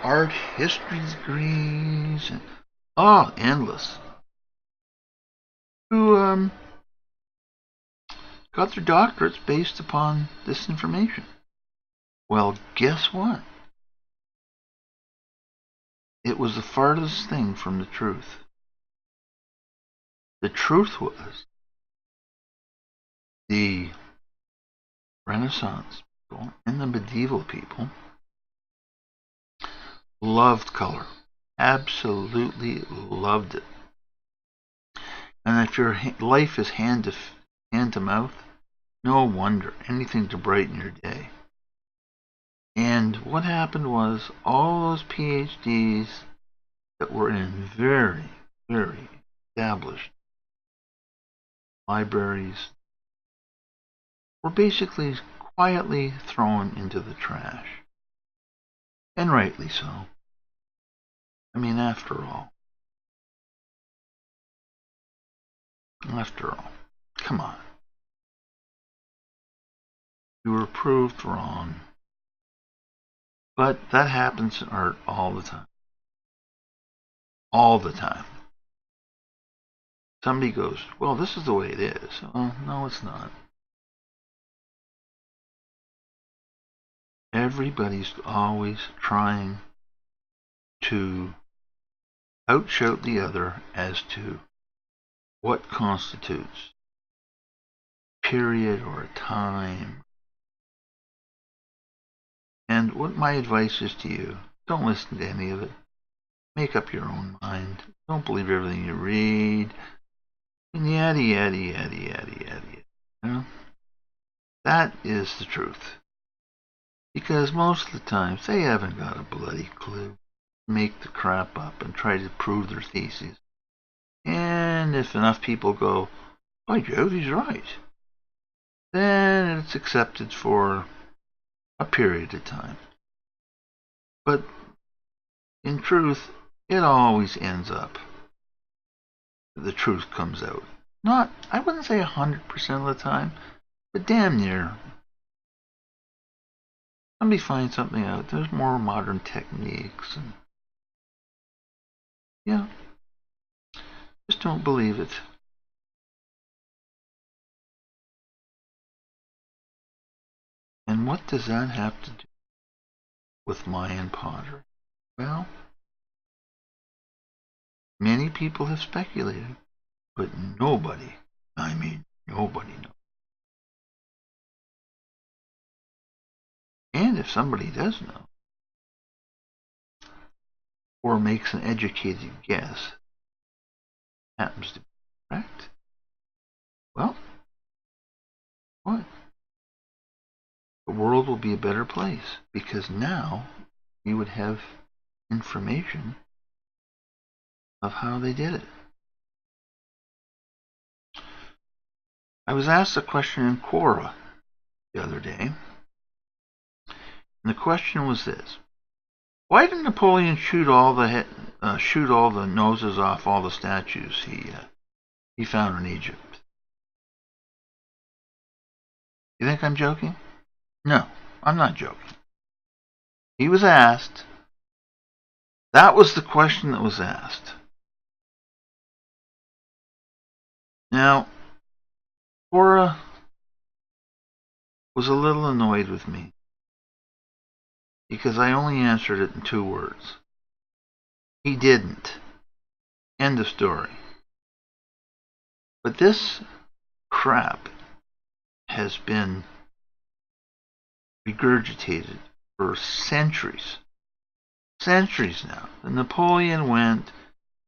art history degrees, and endless, who got their doctorates based upon this information. Well, guess what? It was the farthest thing from the truth. The truth was the Renaissance people and the medieval people loved color. Absolutely loved it. And if your life is hand to mouth, no wonder. Anything to brighten your day. And what happened was all those PhDs that were in very, very established libraries were basically quietly thrown into the trash. And rightly so. I mean, after all, come on. You were proved wrong. But that happens in art all the time. All the time. Somebody goes, well, this is the way it is. Well, no, it's not. Everybody's always trying to outshout the other as to what constitutes a period or a time. And what my advice is to you, don't listen to any of it. Make up your own mind. Don't believe everything you read. And yada. You know? That is the truth. Because most of the times they haven't got a bloody clue. Make the crap up and try to prove their thesis. And if enough people go, by Jove, he's right, then it's accepted for a period of time. But in truth, it always ends up, the truth comes out. Not, I wouldn't say 100% of the time, but damn near. Somebody finds something out. There's more modern techniques, and yeah, just don't believe it. And what does that have to do with Mayan pottery? Well, many people have speculated, but nobody, I mean nobody knows. And if somebody does know, or makes an educated guess, happens to be correct, well, what? The world will be a better place, because now you would have information of how they did it. I was asked a question in Quora the other day, and the question was this: Why did Napoleon shoot all the noses off all the statues he found in Egypt? You think I'm joking? No, I'm not joking. He was asked. That was the question that was asked. Now, Cora was a little annoyed with me because I only answered it in 2 words. He didn't. End of story. But this crap has been regurgitated for centuries. Centuries now. And Napoleon went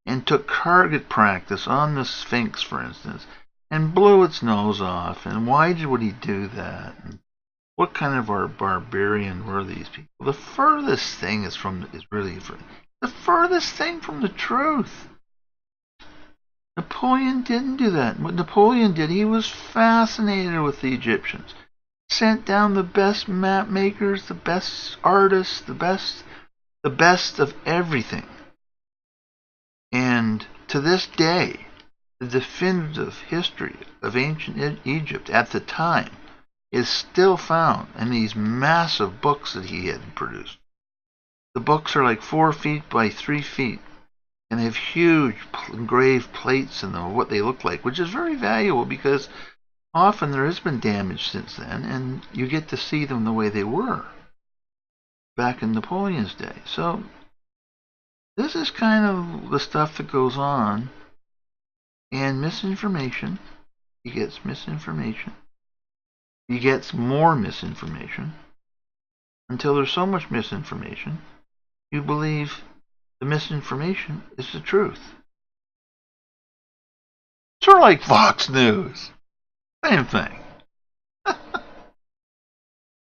and took target practice on the Sphinx, for instance, and blew its nose off. And why would he do that? And what kind of a barbarian were these people? The furthest thing is really the furthest thing from the truth. Napoleon didn't do that. What Napoleon did, he was fascinated with the Egyptians. Sent down the best map makers, the best artists, the best of everything. And to this day, the definitive history of ancient Egypt at the time is still found in these massive books that he had produced. The books are like 4 feet by 3 feet, and they have huge engraved plates in them of what they look like, which is very valuable because often there has been damage since then, and you get to see them the way they were back in Napoleon's day. So this is kind of the stuff that goes on, and misinformation. He gets misinformation. He gets more misinformation until there's so much misinformation you believe the misinformation is the truth. Sort of like Fox News. Same thing.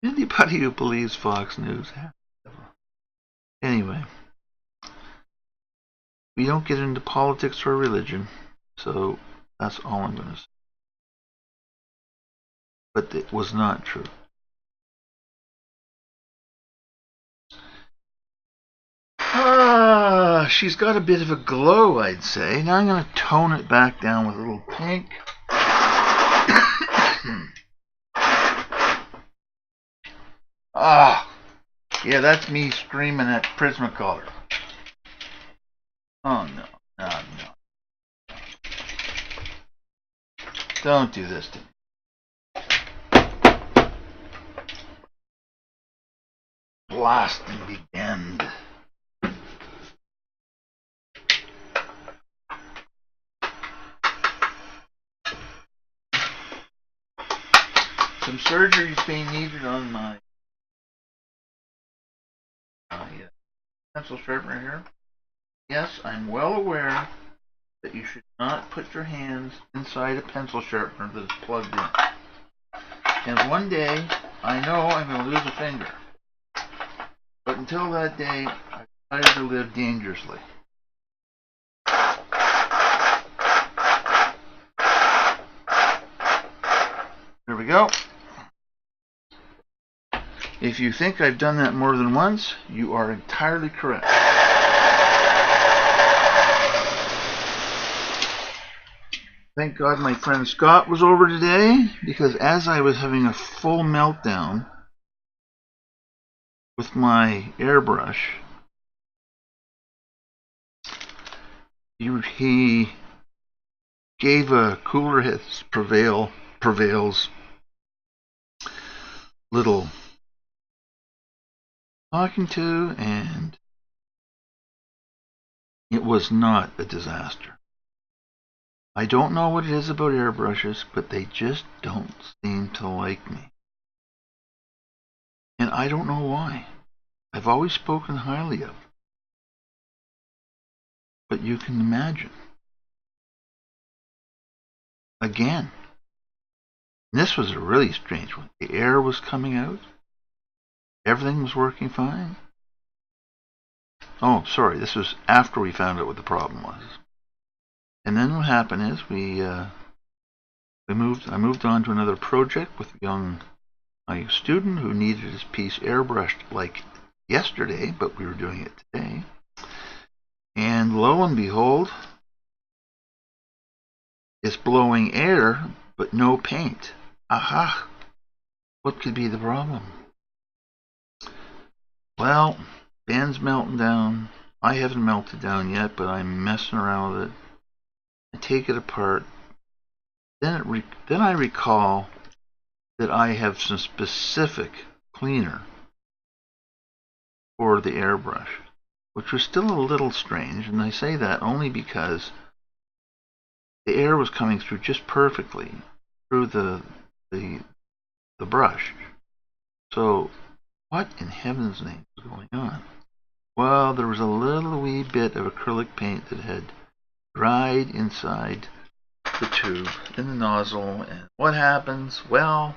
Anybody who believes Fox News. Anyway, we don't get into politics or religion, so that's all I'm going to say. But it was not true. She's got a bit of a glow, I'd say. Now I'm going to tone it back down with a little pink. Yeah, that's me screaming at Prismacolor. Oh, no. Don't do this to me. Blasting began. Some surgery is being needed on my pencil sharpener here. Yes, I'm well aware that you should not put your hands inside a pencil sharpener that is plugged in. And one day, I know I'm going to lose a finger. But until that day, I decided to live dangerously. There we go. If you think I've done that more than once, you are entirely correct. Thank God my friend Scott was over today, because as I was having a full meltdown with my airbrush, he gave a cooler heads prevails little talking to, and it was not a disaster. I don't know what it is about airbrushes, but they just don't seem to like me. And I don't know why. I've always spoken highly of them. But you can imagine. Again, this was a really strange one. The air was coming out. Everything was working fine. Oh, sorry, this was after we found out what the problem was. And then what happened is I moved on to another project with a young student who needed his piece airbrushed like yesterday, but we were doing it today. And lo and behold, it's blowing air, but no paint. Aha! What could be the problem? Well, band's melting down. I haven't melted down yet, but I'm messing around with it. I take it apart. Then I recall that I have some specific cleaner for the airbrush, which was still a little strange, and I say that only because the air was coming through just perfectly through the brush. So what in heaven's name was going on? Well, there was a little wee bit of acrylic paint that had dried inside the tube in the nozzle, and what happens? Well,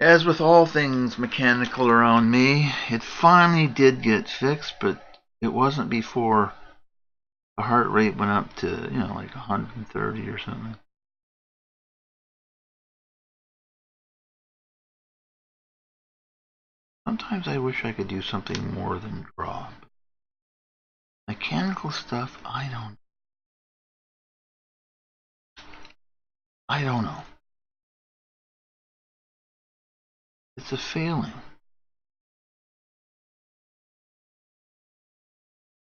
as with all things mechanical around me, it finally did get fixed, but it wasn't before the heart rate went up to, like 130 or something. Sometimes I wish I could do something more than draw. Mechanical stuff, I don't know. It's a failing.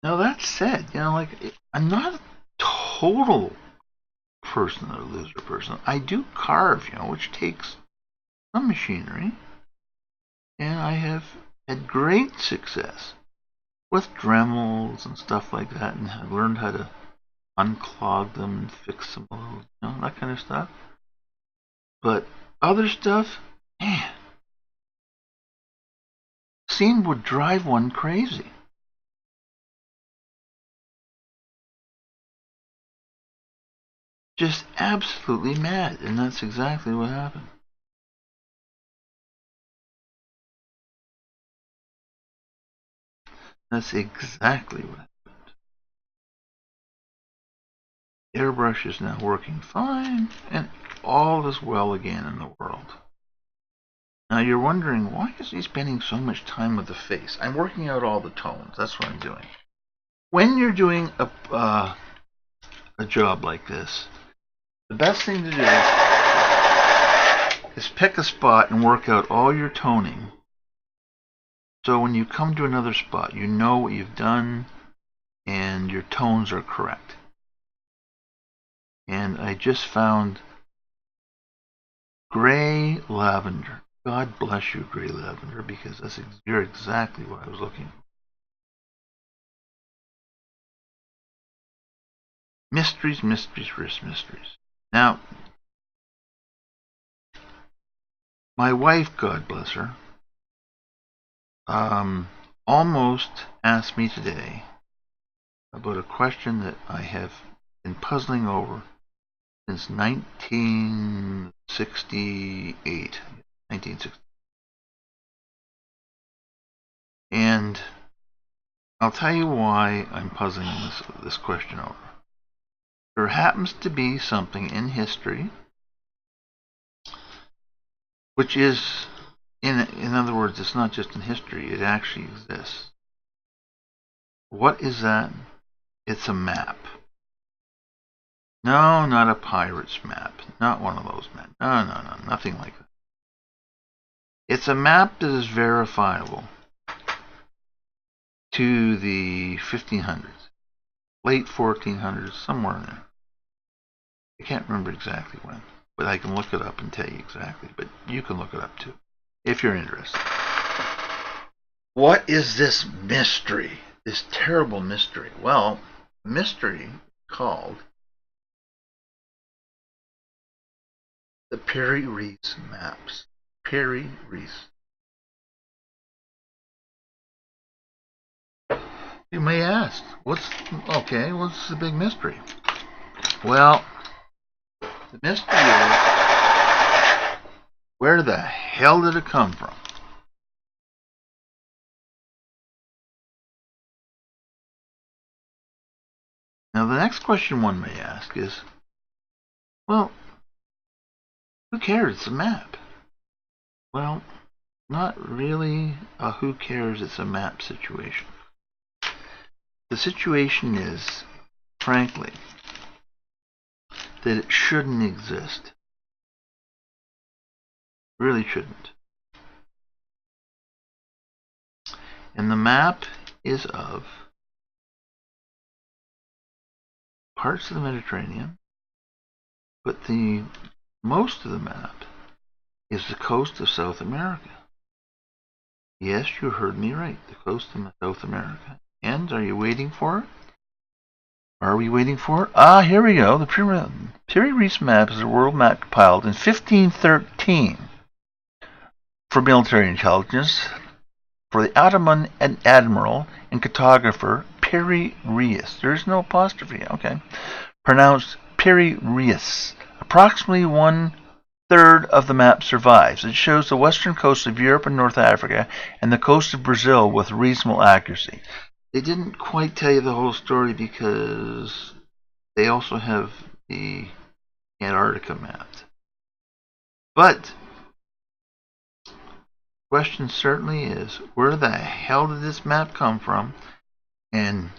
Now that said, I'm not a total person or loser person. I do carve, which takes some machinery, and I have had great success with Dremels and stuff like that, and I've learned how to unclog them and fix them a little, that kind of stuff. But other stuff, man, would drive one crazy. Just absolutely mad, and that's exactly what happened. That's exactly what happened. Airbrush is now working fine, and all is well again in the world. Now you're wondering, why is he spending so much time with the face? I'm working out all the tones. That's what I'm doing. When you're doing a job like this, the best thing to do is pick a spot and work out all your toning. So when you come to another spot, you know what you've done and your tones are correct. And I just found gray lavender. God bless you, gray lavender, because you're exactly what I was looking for. Mysteries, mysteries, mysteries. Now, my wife, God bless her, almost asked me today about a question that I have been puzzling over since 1968. 1960. And I'll tell you why I'm puzzling this question over. There happens to be something in history which is, in other words, it's not just in history, it actually exists. What is that? It's a map. No, not a pirate's map. Not one of those maps. No, nothing like that. It's a map that is verifiable to the 1500s, late 1400s, somewhere in there. I can't remember exactly when, but I can look it up and tell you exactly. But you can look it up too, if you're interested. What is this mystery? This terrible mystery? Well, mystery called the Piri-Reis maps. Piri-Reis. You may ask, what's the big mystery? Well, the mystery is, where the hell did it come from? Now, the next question one may ask is, well, who cares? It's a map. Well, not really a who cares, it's a map situation. The situation is, frankly, that it shouldn't exist. Really shouldn't. And the map is of parts of the Mediterranean, but the most of the map is the coast of South America. Yes, you heard me right, the coast of South America. And are you waiting for it? Are we waiting for it? Ah, here we go. The Piri-Reis map is a world map compiled in 1513 for military intelligence for the Ottoman admiral and cartographer Piri-Reis. There's no apostrophe, okay. Pronounced Piri-Reis. Approximately 1/3 of the map survives. It shows the western coast of Europe and North Africa and the coast of Brazil with reasonable accuracy. They didn't quite tell you the whole story because they also have the Antarctica mapped. But the question certainly is, where the hell did this map come from and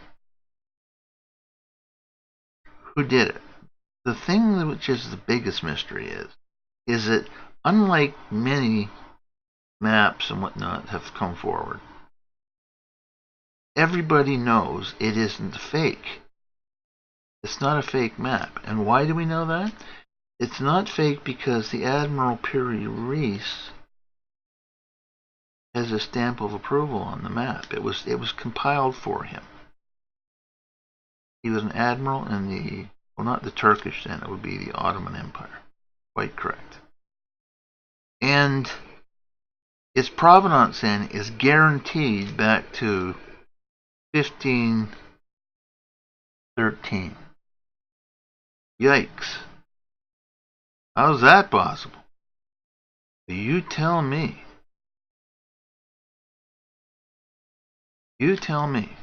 who did it? The thing which is the biggest mystery is that unlike many maps and whatnot have come forward, everybody knows it isn't fake. It's not a fake map. And why do we know that? It's not fake because the Admiral Piri-Reis has a stamp of approval on the map. It was compiled for him. He was an admiral in the, well, not the Turkish then, it would be the Ottoman Empire. Quite correct. And its provenance then is guaranteed back to 1513. Yikes. How's that possible? You tell me. You tell me.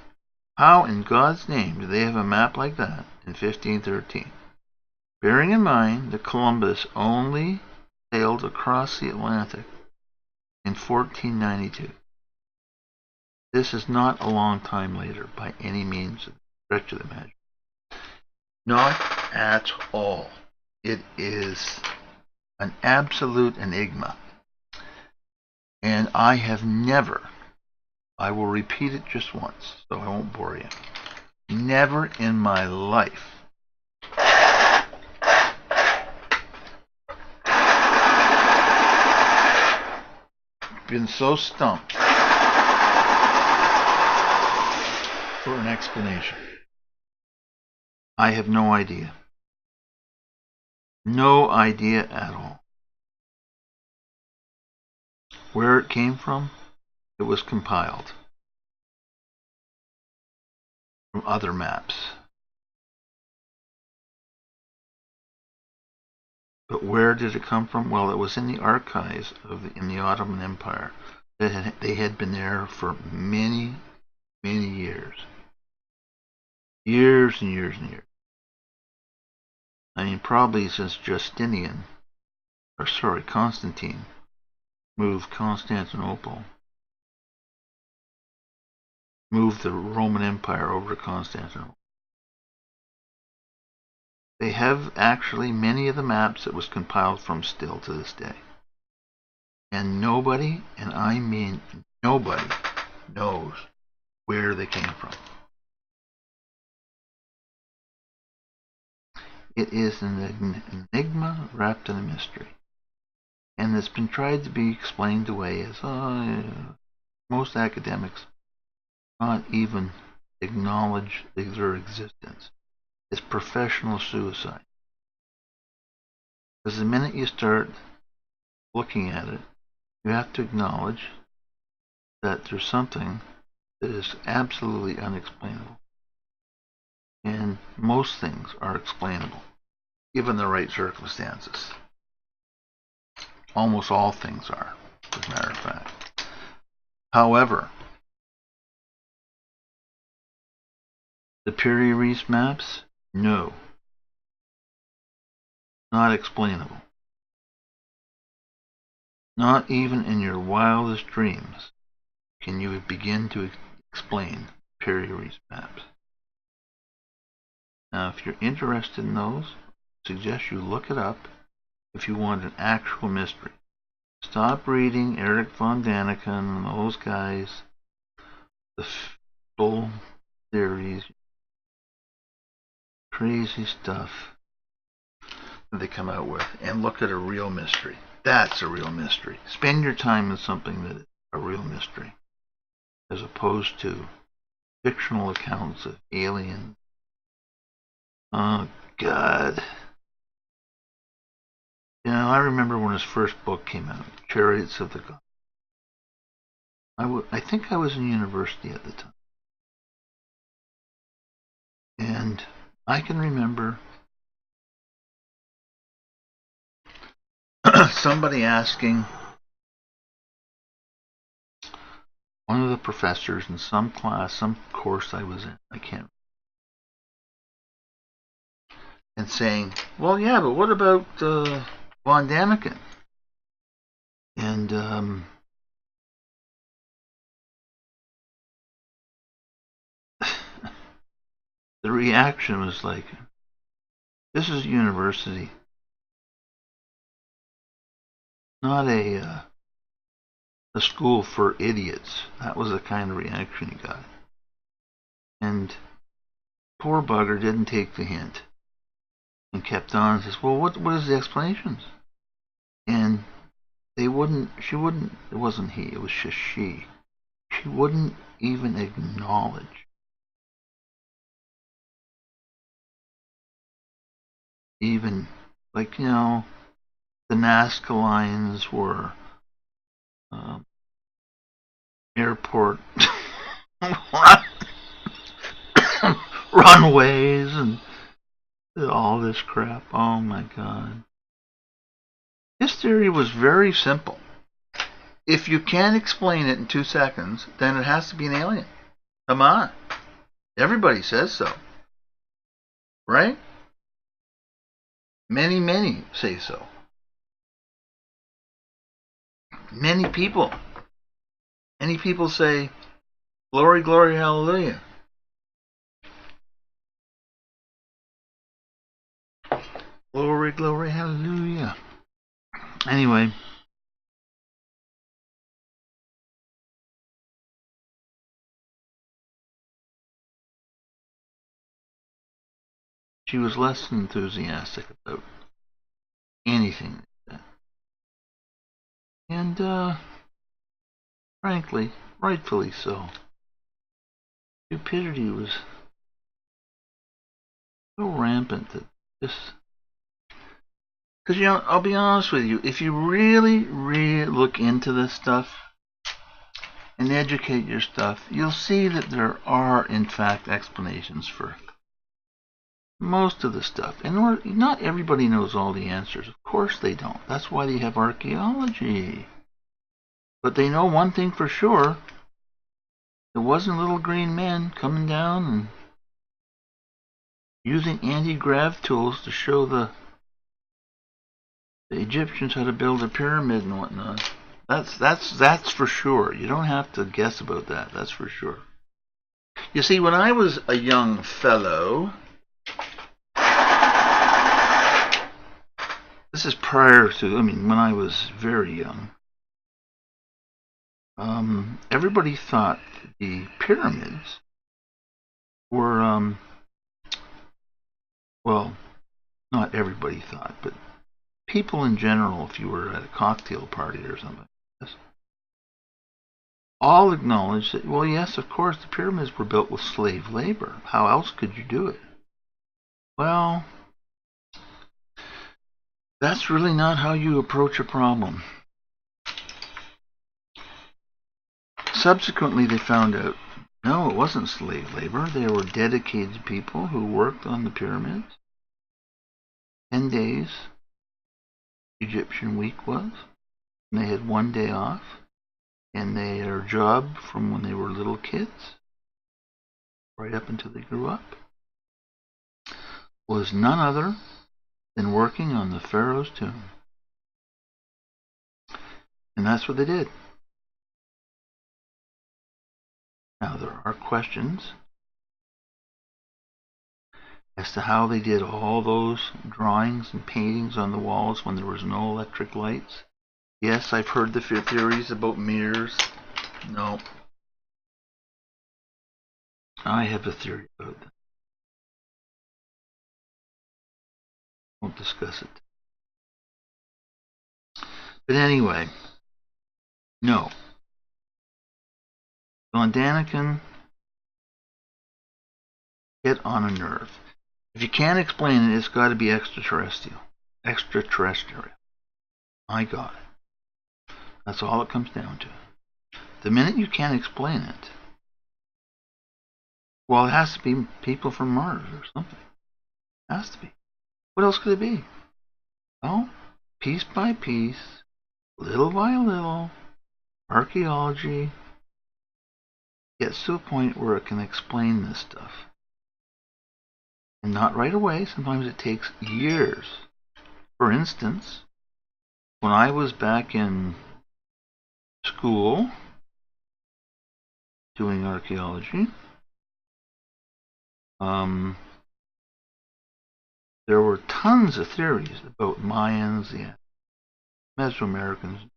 How in God's name do they have a map like that in 1513? Bearing in mind that Columbus only sailed across the Atlantic in 1492. This is not a long time later by any means of the stretch of the imagination. Not at all. It is an absolute enigma. And I have never, I will repeat it just once so I won't bore you, never in my life been so stumped for an explanation. I have no idea. No idea at all. Where it came from, it was compiled from other maps. But where did it come from? Well, it was in the archives in the Ottoman Empire. They had been there for many, many years. Years and years and years. I mean, probably since Constantine moved Constantinople, moved the Roman Empire over to Constantinople. They have actually many of the maps it was compiled from still to this day. And nobody, and I mean nobody, knows where they came from. It is an enigma wrapped in a mystery. And it's been tried to be explained away as, most academics not even acknowledge their existence. It's professional suicide. Because the minute you start looking at it, you have to acknowledge that there's something that is absolutely unexplainable. And most things are explainable, given the right circumstances. Almost all things are, as a matter of fact. However, the Piri-Reis maps, no. Not explainable. Not even in your wildest dreams can you begin to explain Perry's maps. Now, if you're interested in those, I suggest you look it up if you want an actual mystery. Stop reading Eric von Daniken and those guys, the full theories, crazy stuff that they come out with, and look at a real mystery. That's a real mystery. Spend your time in something that is a real mystery, as opposed to fictional accounts of aliens. Oh, God. You know, I remember when his first book came out, Chariots of the Gods. I think I was in university at the time. And I can remember somebody asking one of the professors in some class, some course I was in, I can't remember, and saying, well, yeah, but what about von Daniken? And the reaction was like, this is a university, not a school for idiots. That was the kind of reaction he got. And poor bugger didn't take the hint and kept on and says, well, what is the explanations? And they wouldn't, she wouldn't, it wasn't he, it was just she wouldn't even acknowledge, even, like, you know, the Nazca lines were airport runways and all this crap. Oh my God. His theory was very simple. If you can't explain it in 2 seconds, then it has to be an alien. Come on. Everybody says so. Right? Many say so. Many people say, glory, glory, hallelujah. Glory, glory, hallelujah. Anyway, she was less enthusiastic about anything like that. And, frankly, rightfully so. Stupidity was so rampant that just... Because, you know, I'll be honest with you, if you really look into this stuff and educate your stuff, you'll see that there are, in fact, explanations for most of the stuff. And not everybody knows all the answers. Of course they don't. That's why they have archaeology. But they know one thing for sure. There wasn't little green men coming down and using anti-grav tools to show the Egyptians how to build a pyramid and whatnot. That's for sure. You don't have to guess about that. That's for sure. You see, when I was a young fellow, this is prior to, when I was very young, everybody thought the pyramids were, well, not everybody thought, but people in general, if you were at a cocktail party or something like this, all acknowledged that, well, yes, of course, the pyramids were built with slave labor. How else could you do it? Well, that's really not how you approach a problem. Subsequently, they found out, no, it wasn't slave labor. They were dedicated people who worked on the pyramids. 10 days, Egyptian week was, and they had 1 day off, and their job from when they were little kids, right up until they grew up, was none other than working on the Pharaoh's tomb. And that's what they did. Now, there are questions as to how they did all those drawings and paintings on the walls when there was no electric lights. Yes, I've heard the theories about mirrors. No. I have a theory about that. Won't discuss it. But anyway, no. Von Daniken hit on a nerve. If you can't explain it, it's got to be extraterrestrial. Extraterrestrial. I got it. That's all it comes down to. The minute you can't explain it, well, it has to be people from Mars or something. It has to be. What else could it be? Oh, piece by piece, little by little, archaeology gets to a point where it can explain this stuff. And not right away. Sometimes it takes years. For instance, when I was back in school doing archaeology, there were tons of theories about Mayans, the Mesoamericans,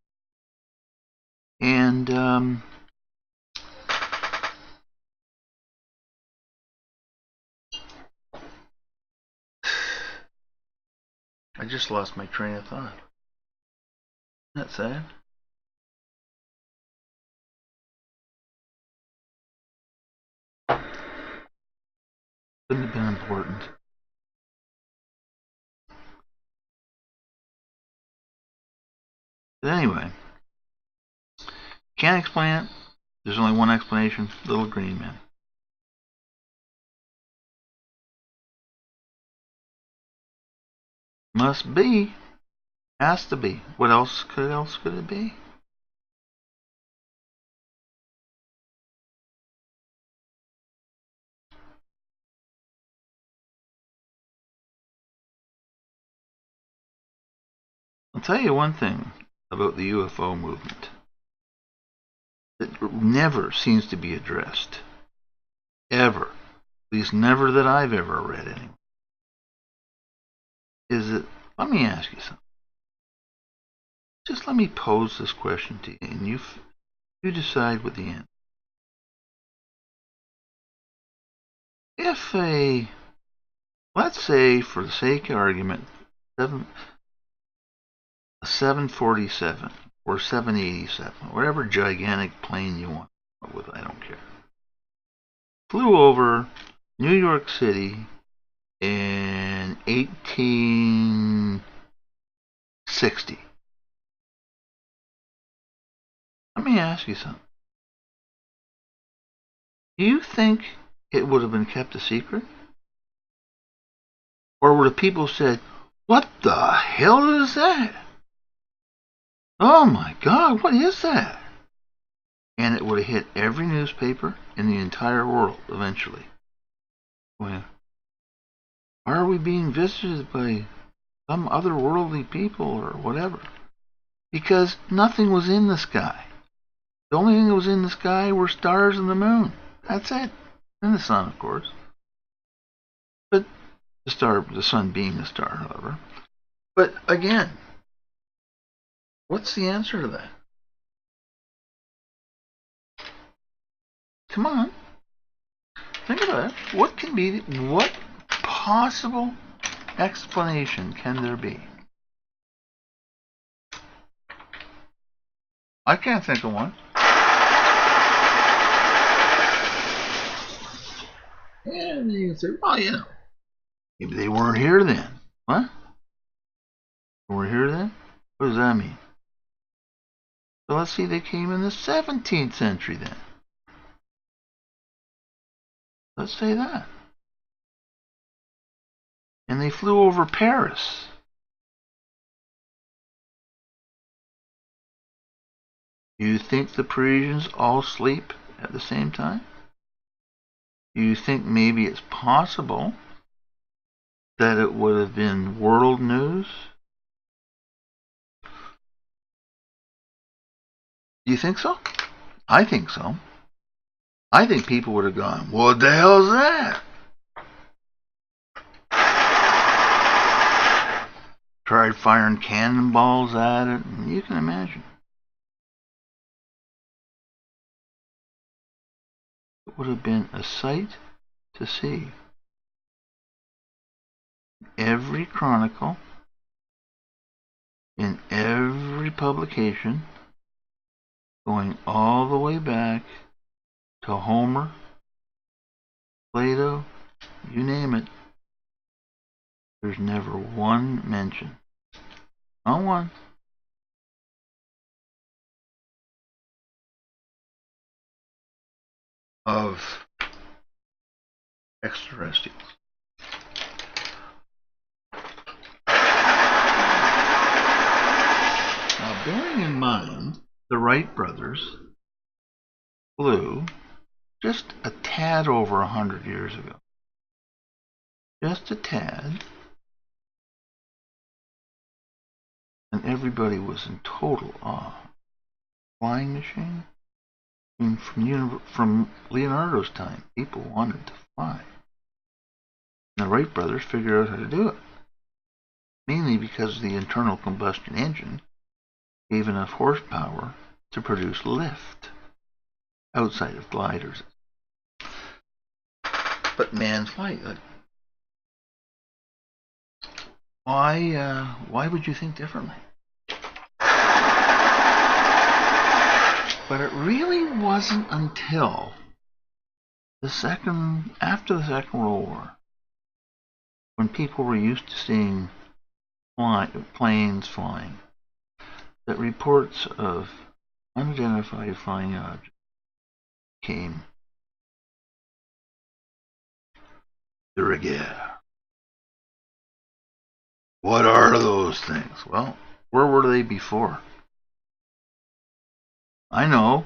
and I just lost my train of thought. Isn't that sad? Couldn't have been important. But anyway, can't explain it. There's only one explanation: little green man. Must be. Has to be. What else could it be? I'll tell you one thing about the UFO movement that never seems to be addressed. Ever. At least never that I've ever read any. Is that, let me ask you something. Just let me pose this question to you, and you decide what the answer. If let's say, for the sake of argument, a 747 or 787, whatever gigantic plane you want with, I don't care, flew over New York City in 1860. Let me ask you something. Do you think it would have been kept a secret? Or would have people said, "What the hell is that? Oh my God, what is that?" And it would have hit every newspaper in the entire world eventually. Well, are we being visited by some otherworldly people or whatever? Because nothing was in the sky. The only thing that was in the sky were stars and the moon. That's it. And the sun, of course. But the sun being a star, however. But again, what's the answer to that? Come on. Think about it. What possible explanation can there be? I can't think of one. And you can say, well, maybe they weren't here then. What? They weren't here then? What does that mean? So let's see, they came in the 17th century then. Let's say that. And they flew over Paris. Do you think the Parisians all sleep at the same time? Do you think maybe it's possible that it would have been world news? Do you think so? I think so. I think people would have gone, what the hell is that? Tried firing cannonballs at it, and you can imagine. It would have been a sight to see. Every chronicle, in every publication, going all the way back to Homer, Plato, you name it. There's never one mention. Not one. Of extraterrestrials. Now, bearing in mind, the Wright brothers flew just a tad over 100 years ago. Just a tad. And everybody was in total awe. Flying machine? I mean, from Leonardo's time, people wanted to fly. And the Wright brothers figured out how to do it. Mainly because the internal combustion engine gave enough horsepower to produce lift outside of gliders. But manned flight, why would you think differently? But it really wasn't until after the Second World War, when people were used to seeing planes flying, that reports of unidentified flying objects came de rigueur. What are those things? Well, where were they before? I know.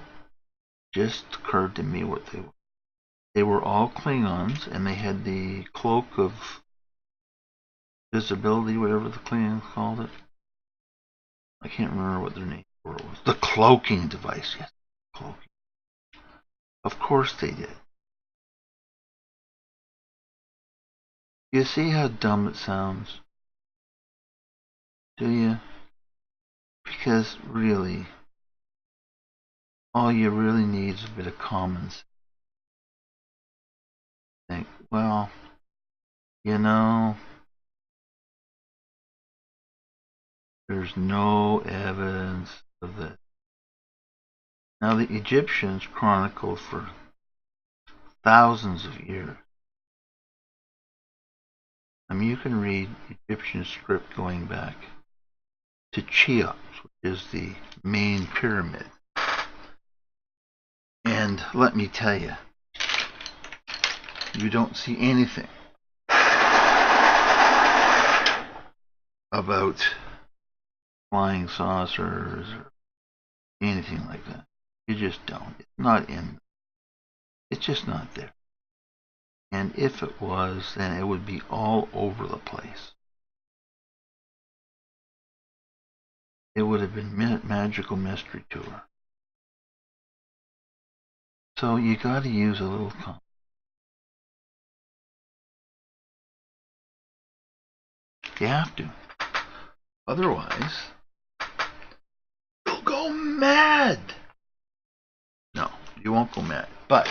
Just occurred to me what they were. They were all Klingons, and they had the cloak of visibility, whatever the Klingons called it. I can't remember what their name was. The cloaking device, yes. Cloaking. Of course they did. You see how dumb it sounds? Do you? Because really, all you really need is a bit of common sense. Think, well, you know, there's no evidence of this. Now, the Egyptians chronicled for thousands of years. I mean, you can read Egyptian script going back to Cheops, which is the main pyramid. And let me tell you, you don't see anything about flying saucers or anything like that. You just don't. It's not in. It's just not there. And if it was, then it would be all over the place. It would have been Magical Mystery Tour. So you got to use a little calm. You have to. Otherwise, you'll go mad. No, you won't go mad. But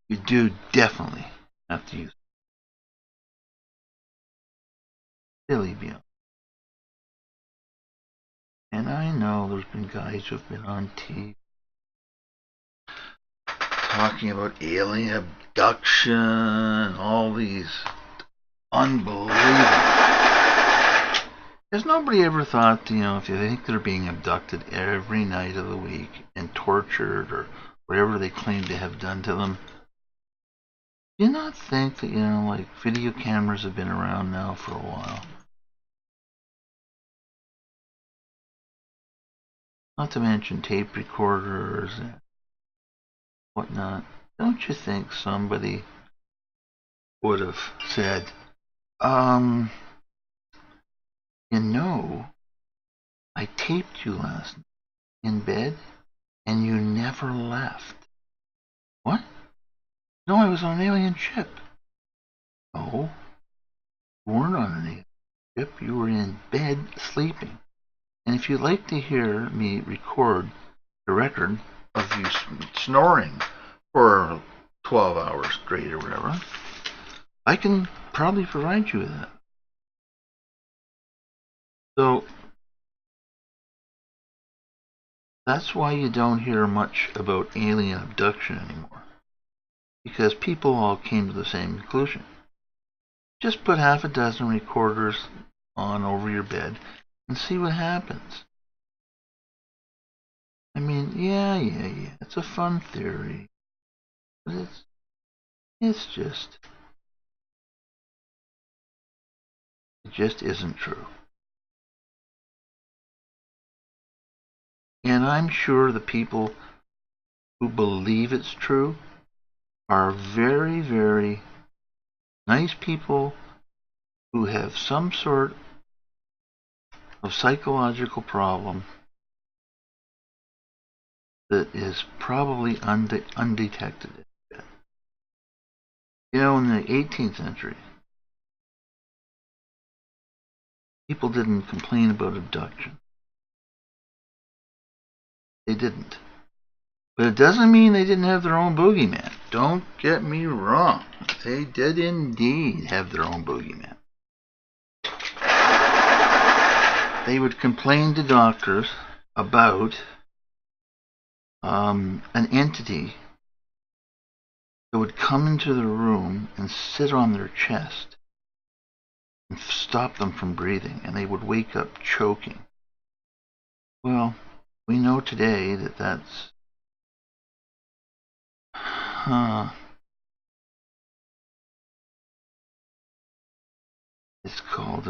you do definitely have to use Silly Beyond. And I know there's been guys who've been on TV talking about alien abduction, all these unbelievable. Has nobody ever thought, if you think they're being abducted every night of the week and tortured or whatever they claim to have done to them, do you not think that, like video cameras have been around now for a while? Not to mention tape recorders and whatnot. Don't you think somebody would have said, I taped you last night. in bed and you never left. What? No, I was on an alien ship. No, you weren't on an alien ship. You were in bed sleeping. And if you'd like to hear me record the record of you snoring for 12 hours straight or whatever, I can probably provide you with that. So that's why you don't hear much about alien abduction anymore, because people all came to the same conclusion. Just put half a dozen recorders on over your bed and see what happens. I mean, yeah, it's a fun theory, but it just isn't true. And I'm sure the people who believe it's true are very, very nice people who have some sort of psychological problem that is probably undetected. You know, in the 18th century, people didn't complain about abduction. They didn't. But it doesn't mean they didn't have their own boogeyman. Don't get me wrong. They did indeed have their own boogeyman. They would complain to doctors about an entity that would come into the room and sit on their chest and stop them from breathing, and they would wake up choking. Well, we know today that that's it's called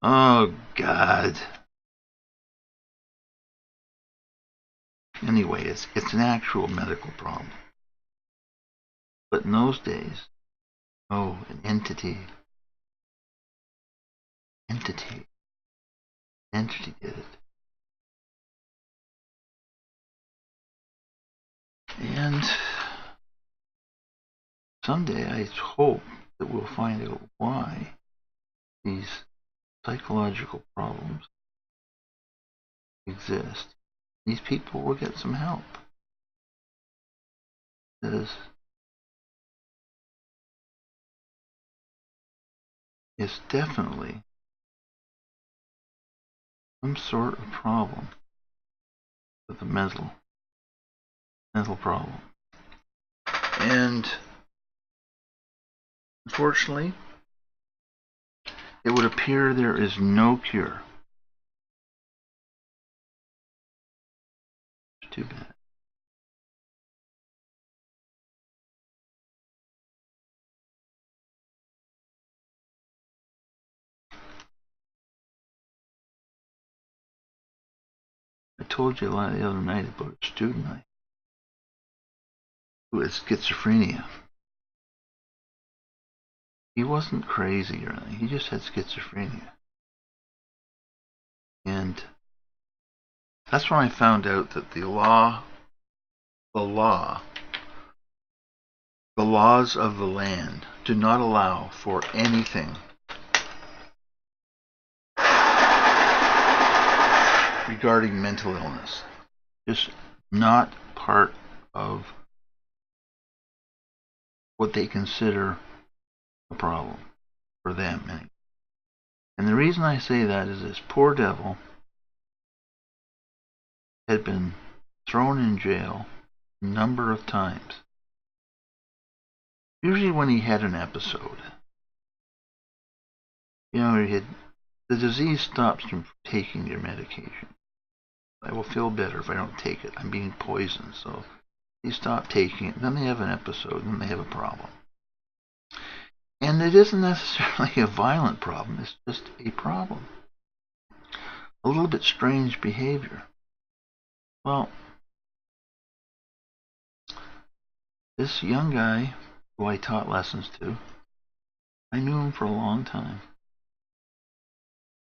oh God. Anyway, it's an actual medical problem. But in those days, oh, an entity did it. And someday I hope that we'll find out why these psychological problems exist. These people will get some help. Because it's definitely some sort of problem with a mental problem. And unfortunately, it would appear there is no cure. It's too bad. I told you the other night about a student who had schizophrenia. He wasn't crazy or anything. He just had schizophrenia. And that's when I found out that the laws of the land do not allow for anything regarding mental illness. Just not part of what they consider a problem for them. And the reason I say that is this poor devil had been thrown in jail a number of times. Usually when he had an episode. You know, the disease stops from taking your medication. I will feel better if I don't take it. I'm being poisoned, so they stop taking it. Then they have an episode, and then they have a problem. And it isn't necessarily a violent problem. It's just a problem. A little bit strange behavior. Well, this young guy who I taught lessons to, I knew him for a long time.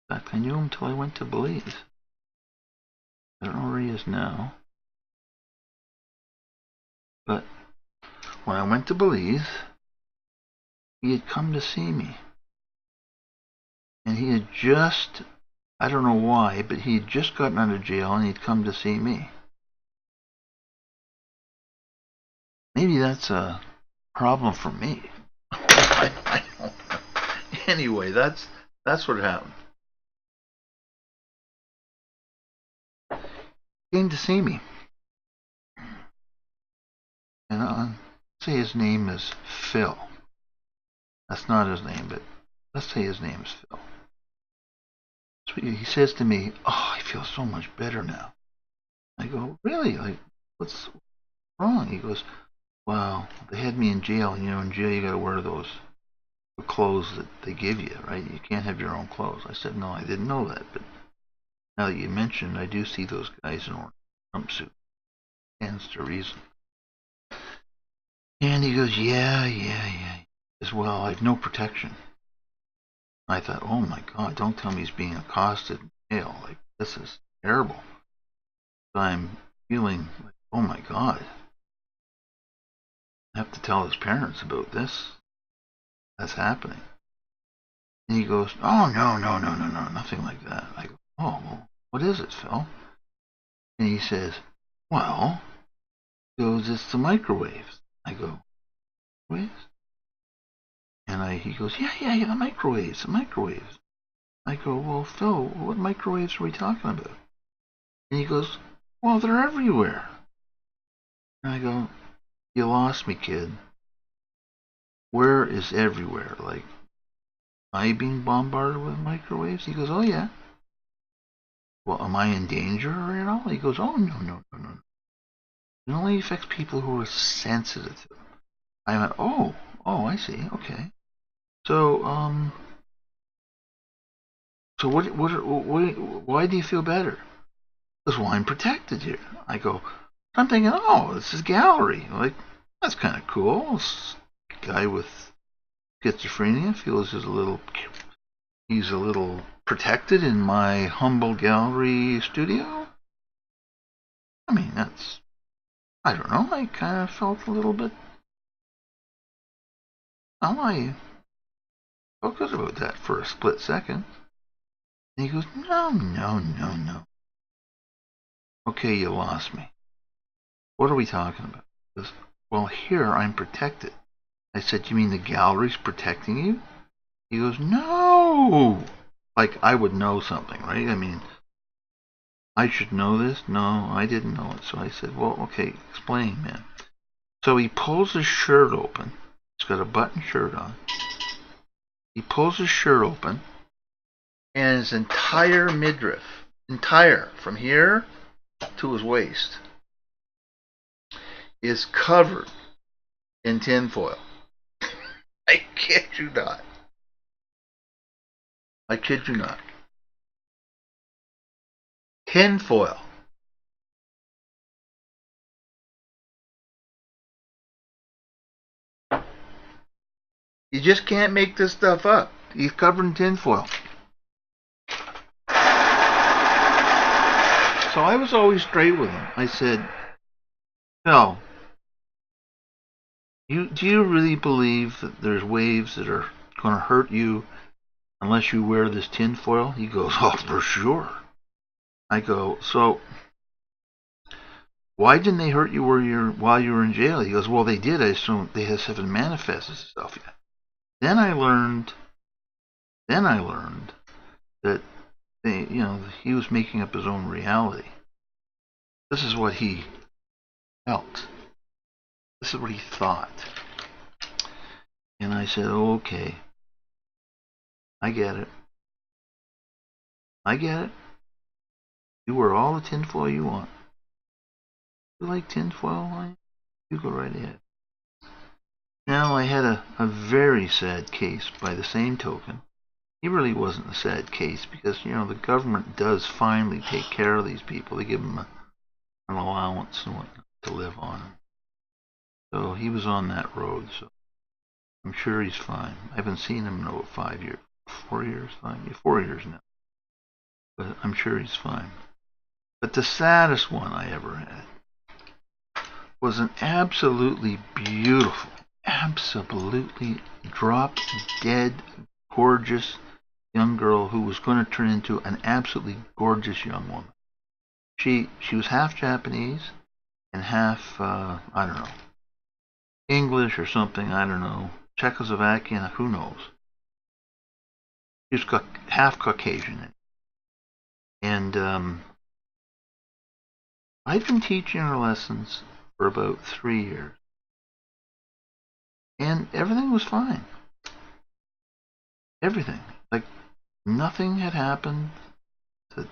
In fact, I knew him till I went to Belize. I don't know where he is now. But when I went to Belize, he had come to see me. And he had just, I don't know why, but he had just gotten out of jail and he'd come to see me. Maybe that's a problem for me. I don't know. Anyway, that's what happened. He came to see me. And I'll say his name is Phil. That's not his name, but let's say his name is Phil. So he says to me, "Oh, I feel so much better now." I go, "Really? Like, what's wrong?" He goes, "Well, they had me in jail. You know, in jail you got to wear those clothes that they give you, right? You can't have your own clothes." I said, "No, I didn't know that, but now that you mentioned, I do see those guys in orange jumpsuit. Stands to reason." And he goes, "Yeah. As well, I have no protection." I thought, "Oh my God, don't tell me he's being accosted in jail. Like, this is terrible." So I'm feeling like, oh my God, I have to tell his parents about this. That's happening. And he goes, "Oh, no, nothing like that." I go, "Oh, well, what is it, Phil?" And he says, "Well," he goes, "it's the microwaves." I go, "Waves?" And he goes, yeah, the microwaves. I go, "Well, Phil, what microwaves are we talking about?" And he goes, "Well, they're everywhere." And I go, "You lost me, kid. Where is everywhere? Like, am I being bombarded with microwaves?" He goes, "Oh, yeah." "Well, am I in danger or at all?" He goes, "Oh, no. It only affects people who are sensitive to it." I went, oh, I see, okay. So, why do you feel better?" Because, "Well, I'm protected here." I go, I'm thinking, oh, this is gallery. Like, that's kind of cool. This guy with schizophrenia feels he's a little protected in my humble gallery studio. I mean, I don't know, I kind of felt a little bit, I felt good about that for a split second. And he goes, no. Okay, you lost me. What are we talking about? He goes, "Well, here I'm protected." I said, "You mean the gallery's protecting you?" He goes, "No." Like I would know something, right? I mean, I should know this. No, I didn't know it. So I said, "Well, okay, explain, man." So he pulls his shirt open. He's got a button shirt on. He pulls his shirt open, and his entire midriff, from here to his waist, is covered in tinfoil. I kid you not. I kid you not. Tinfoil. You just can't make this stuff up. He's covered in tinfoil. So I was always straight with him. I said, "No, do you really believe that there's waves that are going to hurt you unless you wear this tinfoil?" He goes, "Oh, for sure." I go, "So why didn't they hurt you while you were in jail?" He goes, "Well, they did. I assume they just haven't manifested itself yet." Then I learned that he was making up his own reality. This is what he felt. This is what he thought. And I said, "Oh, okay. I get it. You wear all the tinfoil you want. You like tinfoil? You go right ahead." Now, I had a very sad case by the same token. He really wasn't a sad case because, the government does finally take care of these people. They give them an allowance and whatnot to live on. So he was on that road, so I'm sure he's fine. I haven't seen him in over 5 years. 4 years? 4 years now. But I'm sure he's fine. But the saddest one I ever had was an absolutely beautiful, absolutely drop dead gorgeous young girl who was going to turn into an absolutely gorgeous young woman. She was half Japanese and half I don't know, English or something, I don't know, Czechoslovakian, who knows. She was half Caucasian, and I'd been teaching her lessons for about 3 years, and everything was fine. Everything, like nothing had happened that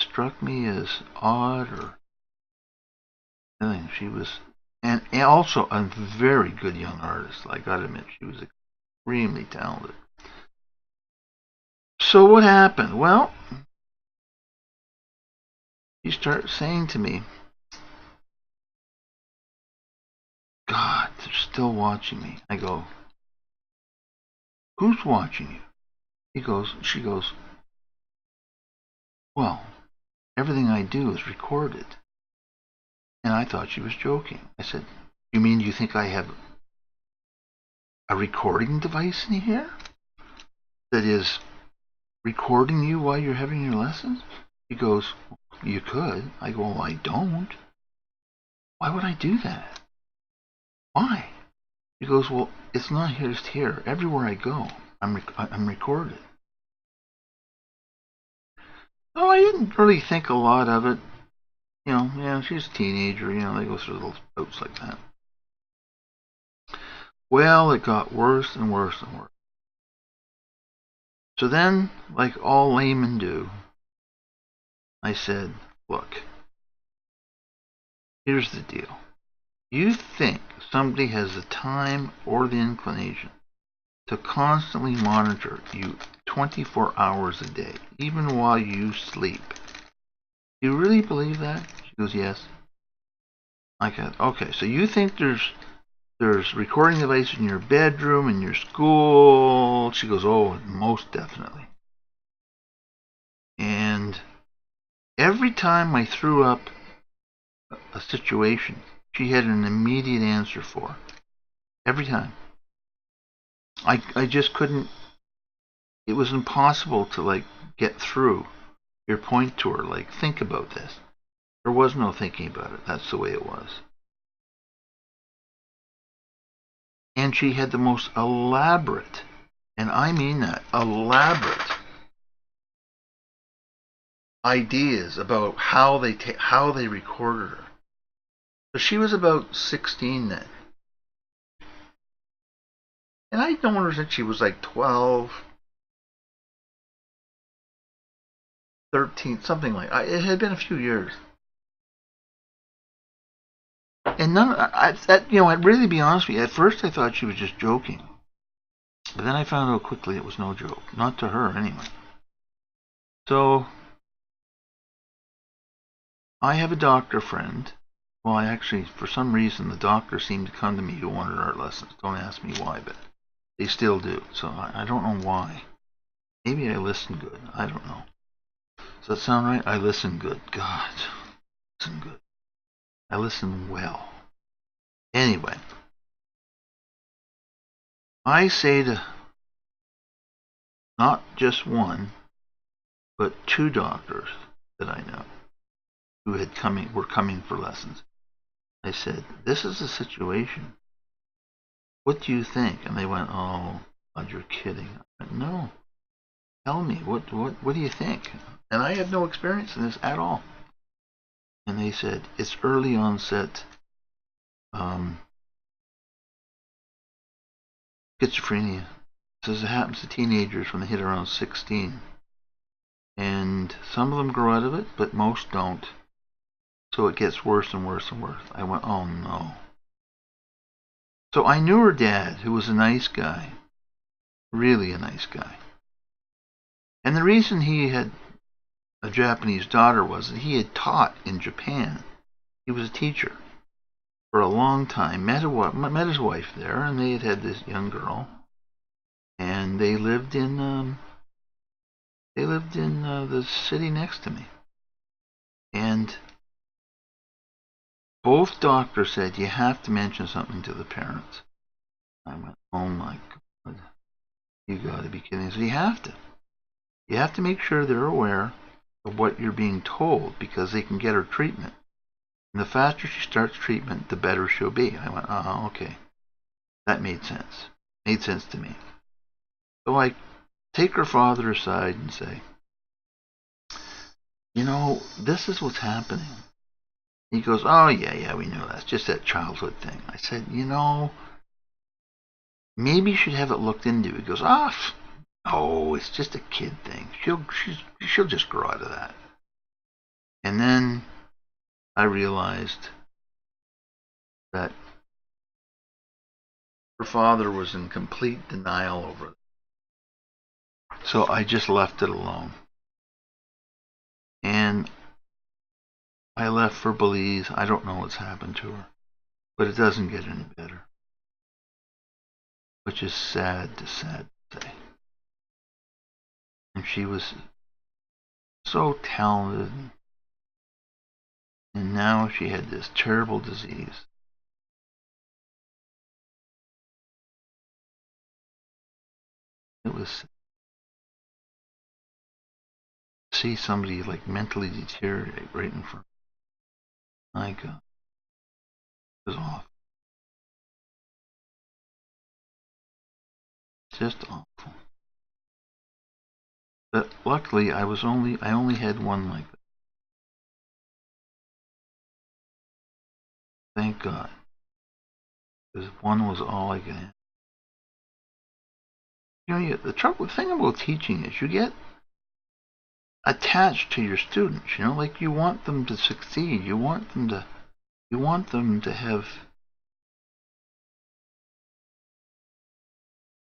struck me as odd or anything. She was, and also a very good young artist. I gotta admit, she was extremely talented. So what happened? Well, she started saying to me, God, they're still watching me. I go, who's watching you? She goes, well, everything I do is recorded. And I thought she was joking. I said, you mean you think I have a recording device in here that is recording you while you're having your lessons? She goes, you could. I go, well, I don't. Why would I do that? Why? She goes, well, it's not just here. Everywhere I go, I'm recorded. So I didn't really think a lot of it. Yeah, she's a teenager. They go through little bouts like that. Well, it got worse and worse and worse. So then, like all laymen do, I said, look, here's the deal. You think somebody has the time or the inclination to constantly monitor you 24 hours a day, even while you sleep? Do you really believe that? She goes, yes. I said, okay, so you think there's recording devices in your bedroom, in your school? She goes, oh, most definitely. And every time I threw up a situation, she had an immediate answer for. Every time. I just couldn't. It was impossible to get through your point to her. Think about this. There was no thinking about it. That's the way it was. And she had the most elaborate, and I mean that, elaborate ideas about how they recorded her. But she was about 16 then. And I'd known her since she was 12, 13, something like that. It had been a few years. And I'd really be honest with you, at first I thought she was just joking. But then I found out quickly it was no joke. Not to her, anyway. So, I have a doctor friend. Well, for some reason, the doctor seemed to come to me who wanted art lessons. Don't ask me why, but they still do. So, I don't know why. Maybe I listen good. I don't know. Does that sound right? I listen good. God. Listen good. I listen well. Anyway. I say to not just one, but 2 doctors that I know who were coming for lessons. I said, this is the situation. What do you think? And they went, oh, God, you're kidding. I went, no. Tell me, what do you think? And I had no experience in this at all. And they said, it's early onset schizophrenia. It says it happens to teenagers when they hit around 16. And some of them grow out of it, but most don't. So it gets worse and worse and worse. I went, oh no. So I knew her dad, who was a nice guy. Really a nice guy. And the reason he had a Japanese daughter was that he had taught in Japan. He was a teacher for a long time. Met his wife there, and they had this young girl. And they lived in the city next to me. And both doctors said you have to mention something to the parents. I went, oh my God, you got to be kidding. So you have to. You have to make sure they're aware of what you're being told because they can get her treatment. And the faster she starts treatment, the better she'll be. I went, oh, okay. That made sense. Made sense to me. So I take her father aside and say, you know, this is what's happening. He goes, oh, yeah, we know that's just that childhood thing. I said, you know, maybe you should have it looked into. He goes, oh, it's just a kid thing. She'll just grow out of that. And then I realized that her father was in complete denial over it. So I just left it alone. And I left for Belize. I don't know what's happened to her, but it doesn't get any better, which is sad to say. And she was so talented, and now she had this terrible disease. It was see somebody like mentally deteriorate right in front. My God, it was awful. Just awful. But luckily, I only had one like that. Thank God, because one was all I could have. You know, the thing about teaching is you get attached to your students. You know, like you want them to succeed. You want them to have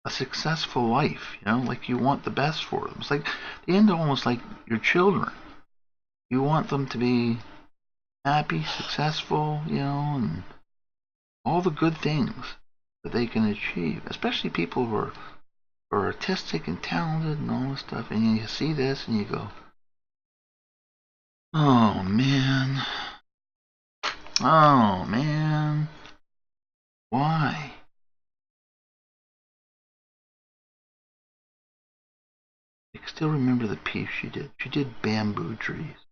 a successful life. You know, like you want the best for them. It's like the end, almost like your children. You want them to be happy, successful. You know, and all the good things that they can achieve. Especially people who are artistic and talented and all this stuff. And you see this and you go, oh man. Oh man. Why? I still remember the piece she did. She did bamboo trees.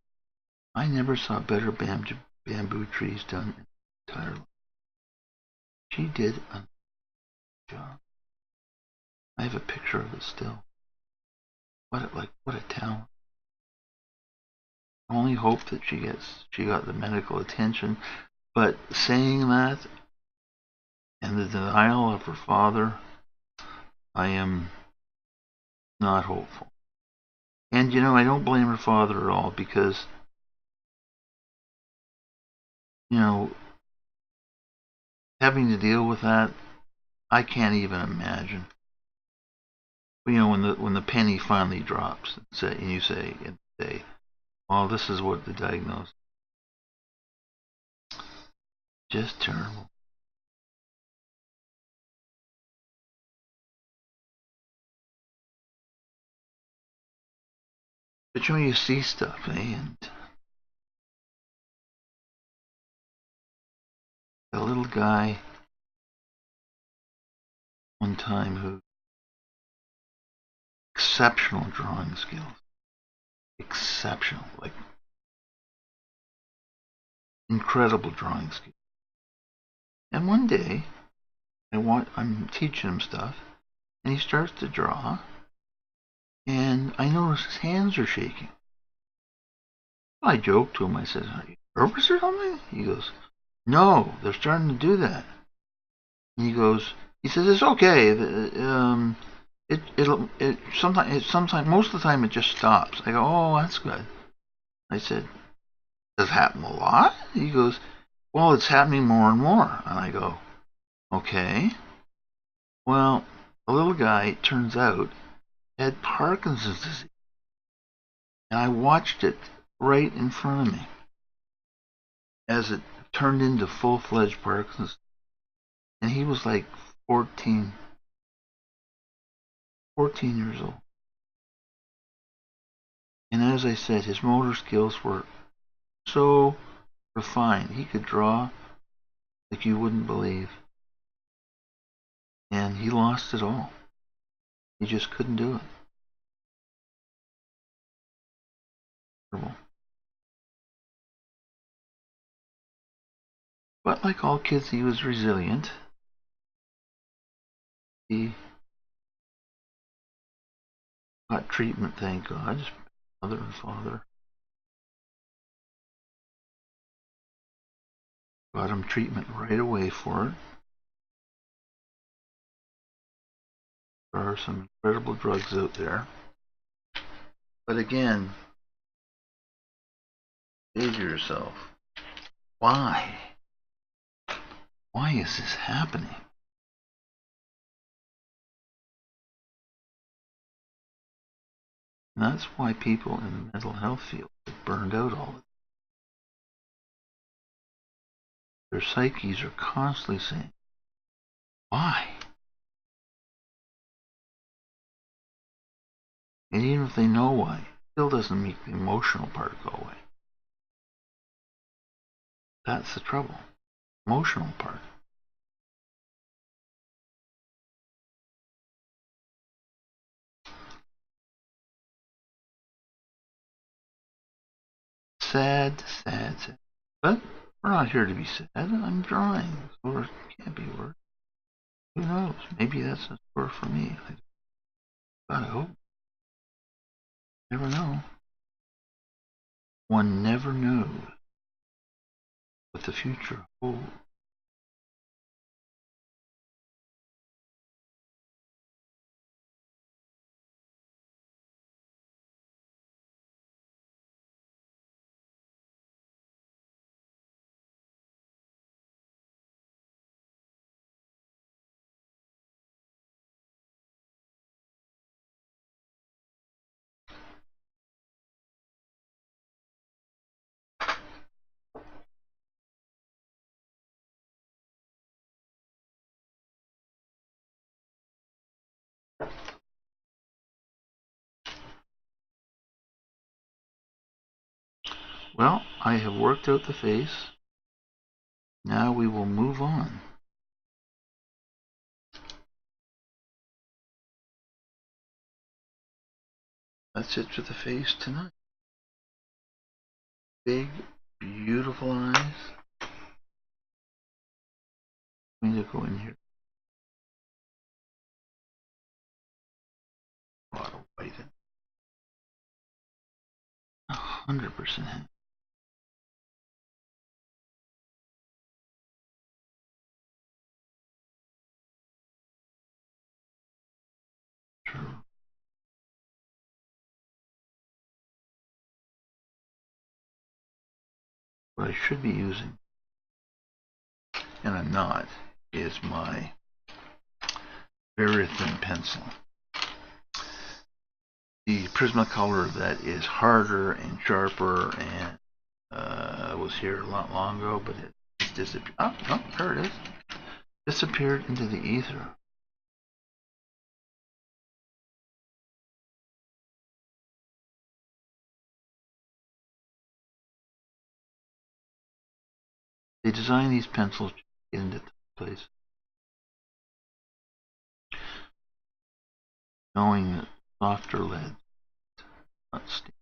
I never saw better bamboo trees done in my entire life. She did a job. I have a picture of it still. What a talent. I only hope that she got the medical attention. But saying that and the denial of her father, I am not hopeful. And you know, I don't blame her father at all because, you know, having to deal with that, I can't even imagine. You know, when the penny finally drops, and you say, "Well, this is what the diagnosis." Just terrible. But you know, you see stuff, and a little guy one time who exceptional drawing skills, exceptional, like incredible drawing skills. And one day, I'm teaching him stuff, and he starts to draw, and I notice his hands are shaking. I joked to him. I said, "Are you nervous or something?" He goes, "No, they're starting to do that." And he says, "It's okay. Sometimes, most of the time, it just stops." I go, "Oh, that's good." I said, "Does it happen a lot?" He goes, "Well, it's happening more and more." And I go, "Okay." Well, a little guy, it turns out, had Parkinson's disease. And I watched it right in front of me as it turned into full-fledged Parkinson's. And he was like 14 years old. And as I said, his motor skills were so refined. He could draw like you wouldn't believe. And he lost it all. He just couldn't do it. But like all kids, he was resilient. He got treatment, thank God. His mother and father got him treatment right away for it. There are some incredible drugs out there. But again, say to yourself, why? Why is this happening? And that's why people in the mental health field get burned out all the time. Their psyches are constantly saying, why? And even if they know why, it still doesn't make the emotional part go away. That's the trouble. Emotional part. Sad, sad, sad. But we're not here to be sad. I'm drawing, so it can't be worse. Who knows? Maybe that's a story for me. I hope. Never know. One never knows what the future holds. Well, I have worked out the face. Now we will move on. That's it for the face tonight. Big, beautiful eyes. I'm going to go in here. A lot of white in. 100%. True. What I should be using, and I'm not, is my very thin pencil. The prismacolor that is harder and sharper and was here a lot long ago, but it disappeared. Oh, no, there it is. Disappeared into the ether. They design these pencils to get into place, knowing that softer lead not sting.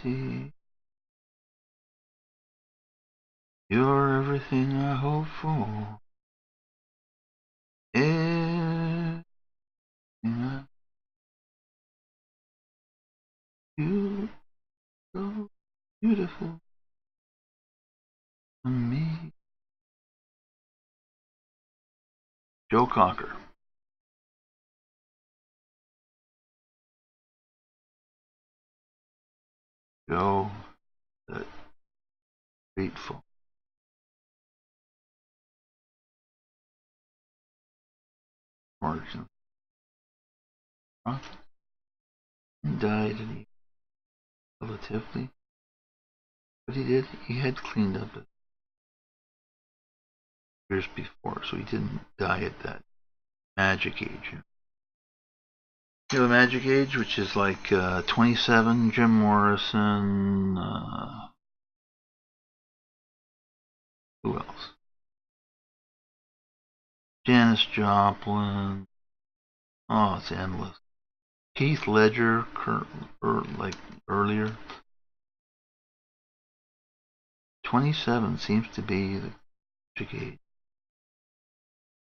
See, you're everything I hope for. Everything I you so beautiful to me. Joe Cocker. Joe, the grateful. Origin. He died and he relatively. But he did, he had cleaned up years before, so he didn't die at that magic age. You know the magic age, which is like 27, Jim Morrison, who else? Janis Joplin. Oh, it's endless. Heath Ledger, like earlier. 27 seems to be the magic age.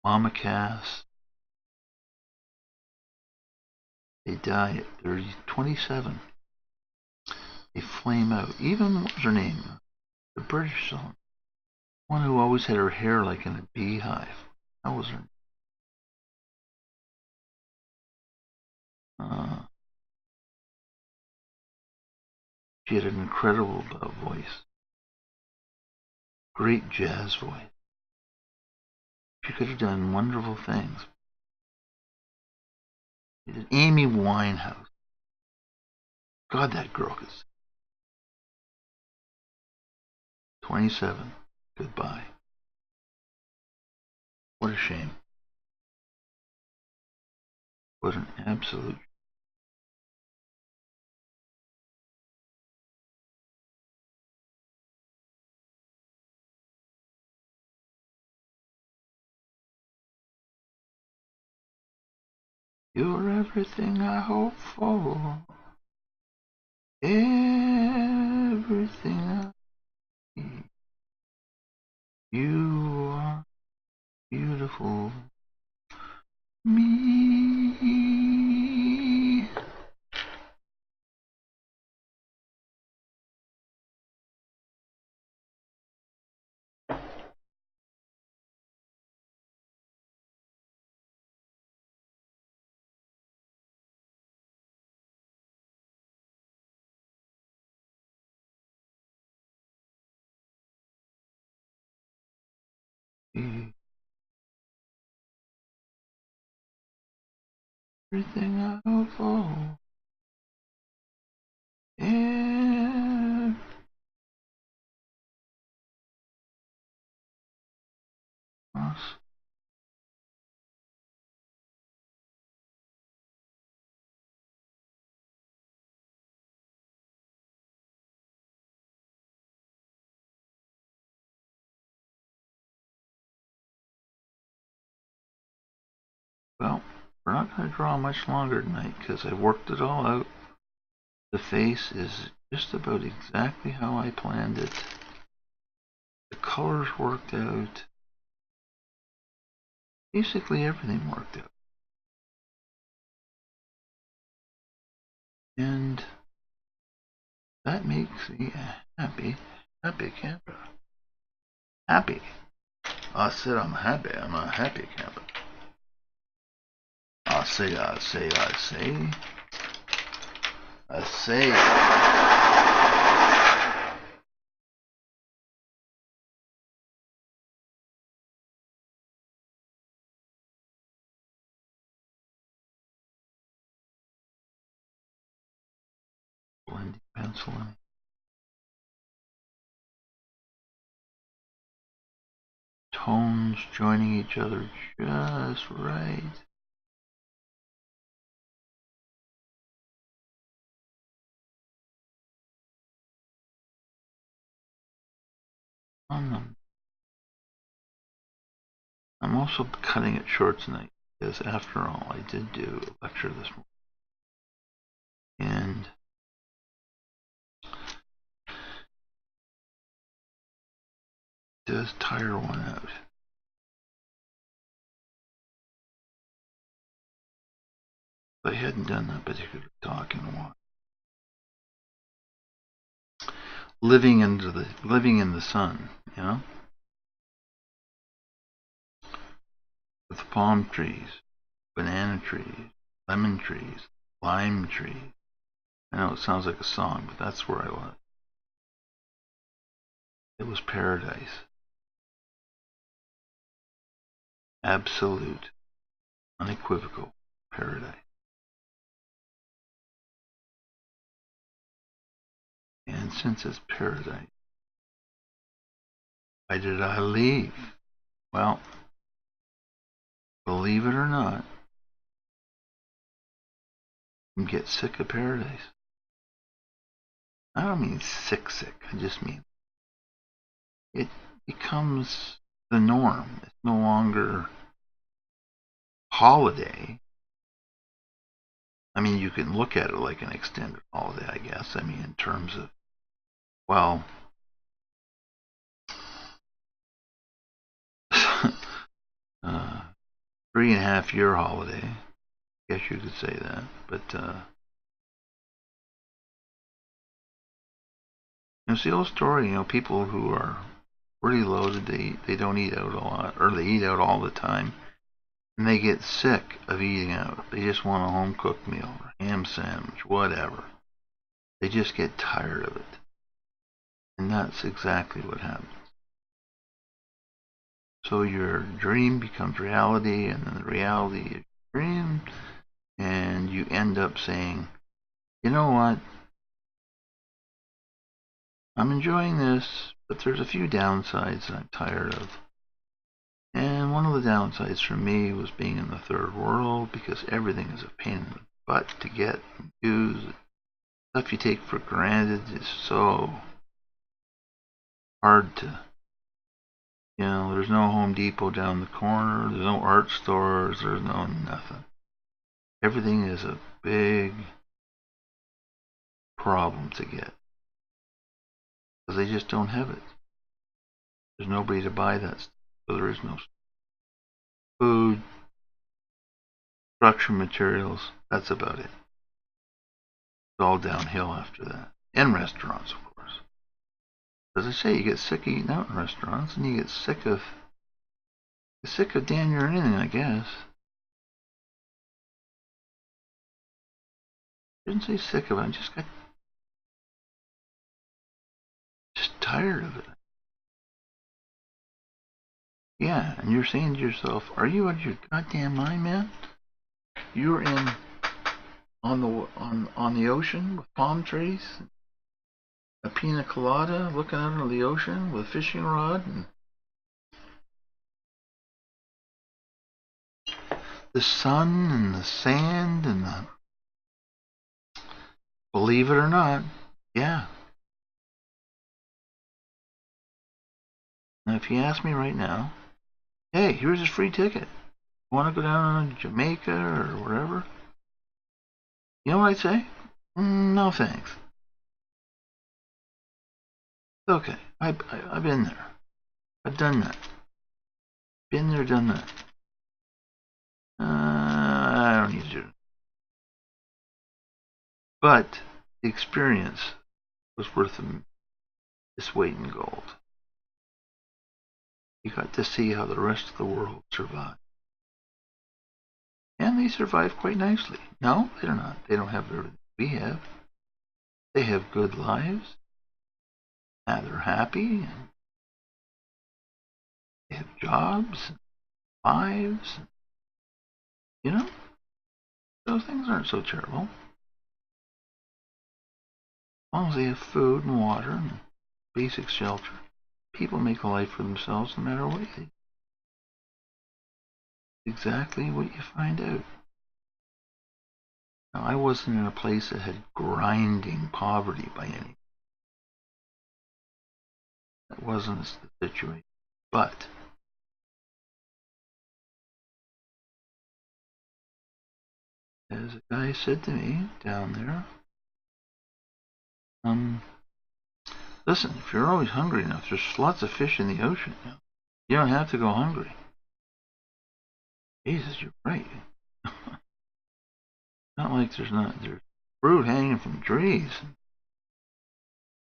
Mama Cass. They die at 30, 27. They flame out. Even, what was her name? The British song. One who always had her hair like in a beehive. That was her. She had an incredible voice. Great jazz voice. She could have done wonderful things. Amy Winehouse. God, that girl is 27. Goodbye. What a shame. What an absolute. You're everything I hope for. Everything I need. You are beautiful. Me. Everything I hope for. And us. Well, we're not going to draw much longer tonight because I worked it all out. The face is just about exactly how I planned it. The colors worked out. Basically everything worked out. And that makes me happy. Happy camper. Happy. I said I'm happy. I'm a happy camper. I say. Blending pencil in. Tones joining each other just right. I'm also cutting it short tonight because after all I did do a lecture this morning. And it does tire one out. I hadn't done that particular talk in a while. Living in the sun, you know? With palm trees, banana trees, lemon trees, lime trees. I know it sounds like a song, but that's where I was. It was paradise. Absolute, unequivocal paradise. And since it's paradise, why did I leave? Well, believe it or not, you get sick of paradise. I don't mean sick. I just mean it becomes the norm. It's no longer holiday. I mean, you can look at it like an extended holiday, I guess. I mean, in terms of, well, 3.5 year holiday. I guess you could say that. But, it's the old story, people who are pretty loaded, they don't eat out a lot, or they eat out all the time, and they get sick of eating out. They just want a home cooked meal, or ham sandwich, whatever. They just get tired of it. And that's exactly what happens. So your dream becomes reality, and then the reality is your dream, and you end up saying, you know what, I'm enjoying this, but there's a few downsides that I'm tired of. And one of the downsides for me was being in the third world, because everything is a pain in the butt to get and use. Stuff you take for granted is so hard to, there's no Home Depot down the corner, there's no art stores, there's no nothing. Everything is a big problem to get, because they just don't have it. There's nobody to buy that stuff, so there is no food, construction materials, that's about it. It's all downhill after that. And restaurants, of course. As I say, you get sick of eating out in restaurants, and you get sick of damn near anything, I guess. I didn't say sick of it, I just got tired of it. Yeah, and you're saying to yourself, are you out of your goddamn mind, man? You're in on the ocean with palm trees, a pina colada, looking out into the ocean with a fishing rod, and the sun and the sand and the, believe it or not, yeah. Now if you ask me right now, hey, here's a free ticket, want to go down to Jamaica or wherever, you know what I'd say? No thanks. Okay, I've been there. I've done that. Been there, done that. I don't need to do it. But the experience was worth its weight in gold. You got to see how the rest of the world survived. And they survived quite nicely. No, they're not. They don't have everything we have. They have good lives. And they're happy. And they have jobs and lives. Those things aren't so terrible. As long as they have food and water and basic shelter, people make a life for themselves no matter what they do. Exactly what you find out. Now, I wasn't in a place that had grinding poverty by any means. That wasn't the situation. But as a guy said to me down there, listen, if you're always hungry enough, there's lots of fish in the ocean now. You don't have to go hungry. Jesus, you're right. Not like there's fruit hanging from trees.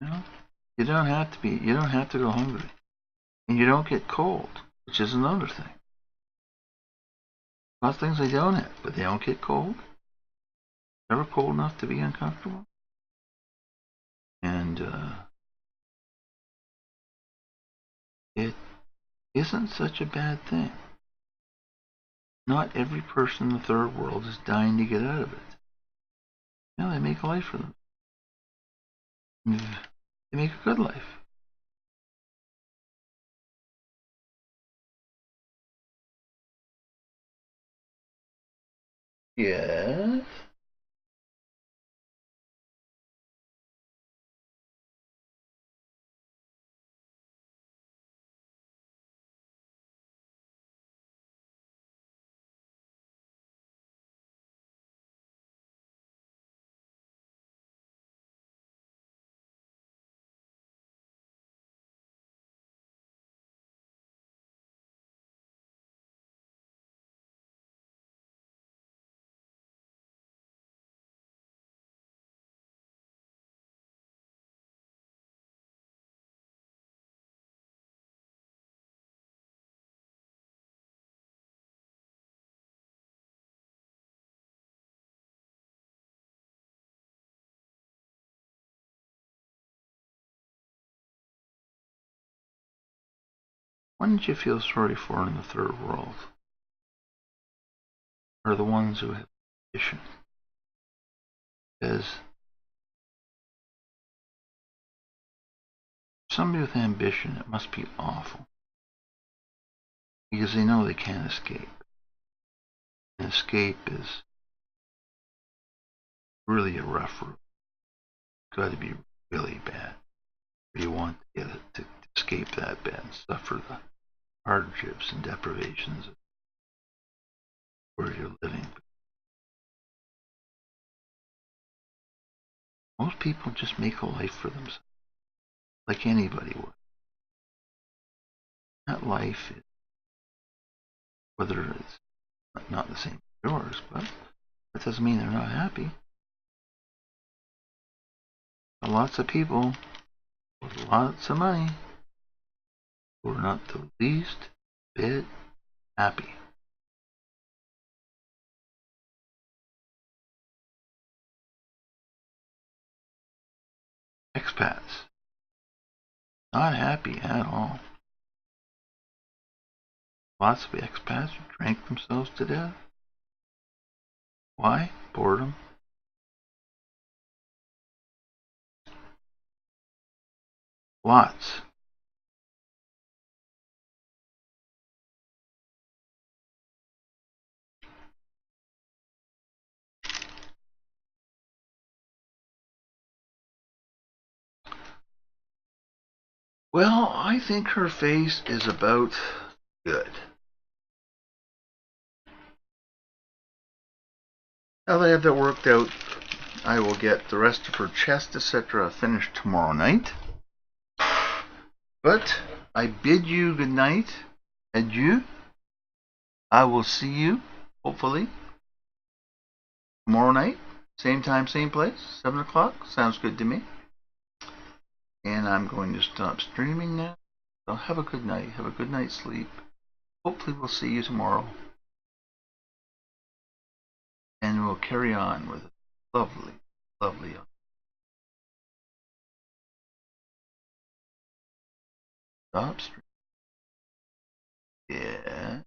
You don't have to go hungry. And you don't get cold, which is another thing. Lots of things they don't have, but they don't get cold. Never cold enough to be uncomfortable. And it isn't such a bad thing. Not every person in the third world is dying to get out of it. They make a life for them. They make a good life. Yes. When did you feel sorry for in the third world? Are the ones who have ambition? Because somebody with ambition, it must be awful. Because they know they can't escape. And escape is really a rough route. It's got to be really bad. You want to get it to escape that bad and suffer the hardships and deprivations of where you're living. Most people just make a life for themselves, like anybody would. That life is, whether it's not the same as yours, but that doesn't mean they're not happy. Lots of people with lots of money who are not the least bit happy. Expats, not happy at all. Lots of expats who drank themselves to death. Why? Boredom. Lots. Well, I think her face is about good. Now that I have that worked out, I will get the rest of her chest, etc., finished tomorrow night. But I bid you good night. Adieu. I will see you, hopefully, tomorrow night. Same time, same place. 7 o'clock. Sounds good to me. And I'm going to stop streaming now. So have a good night. Have a good night's sleep. Hopefully we'll see you tomorrow. And we'll carry on with a lovely, lovely stop streaming. Yeah.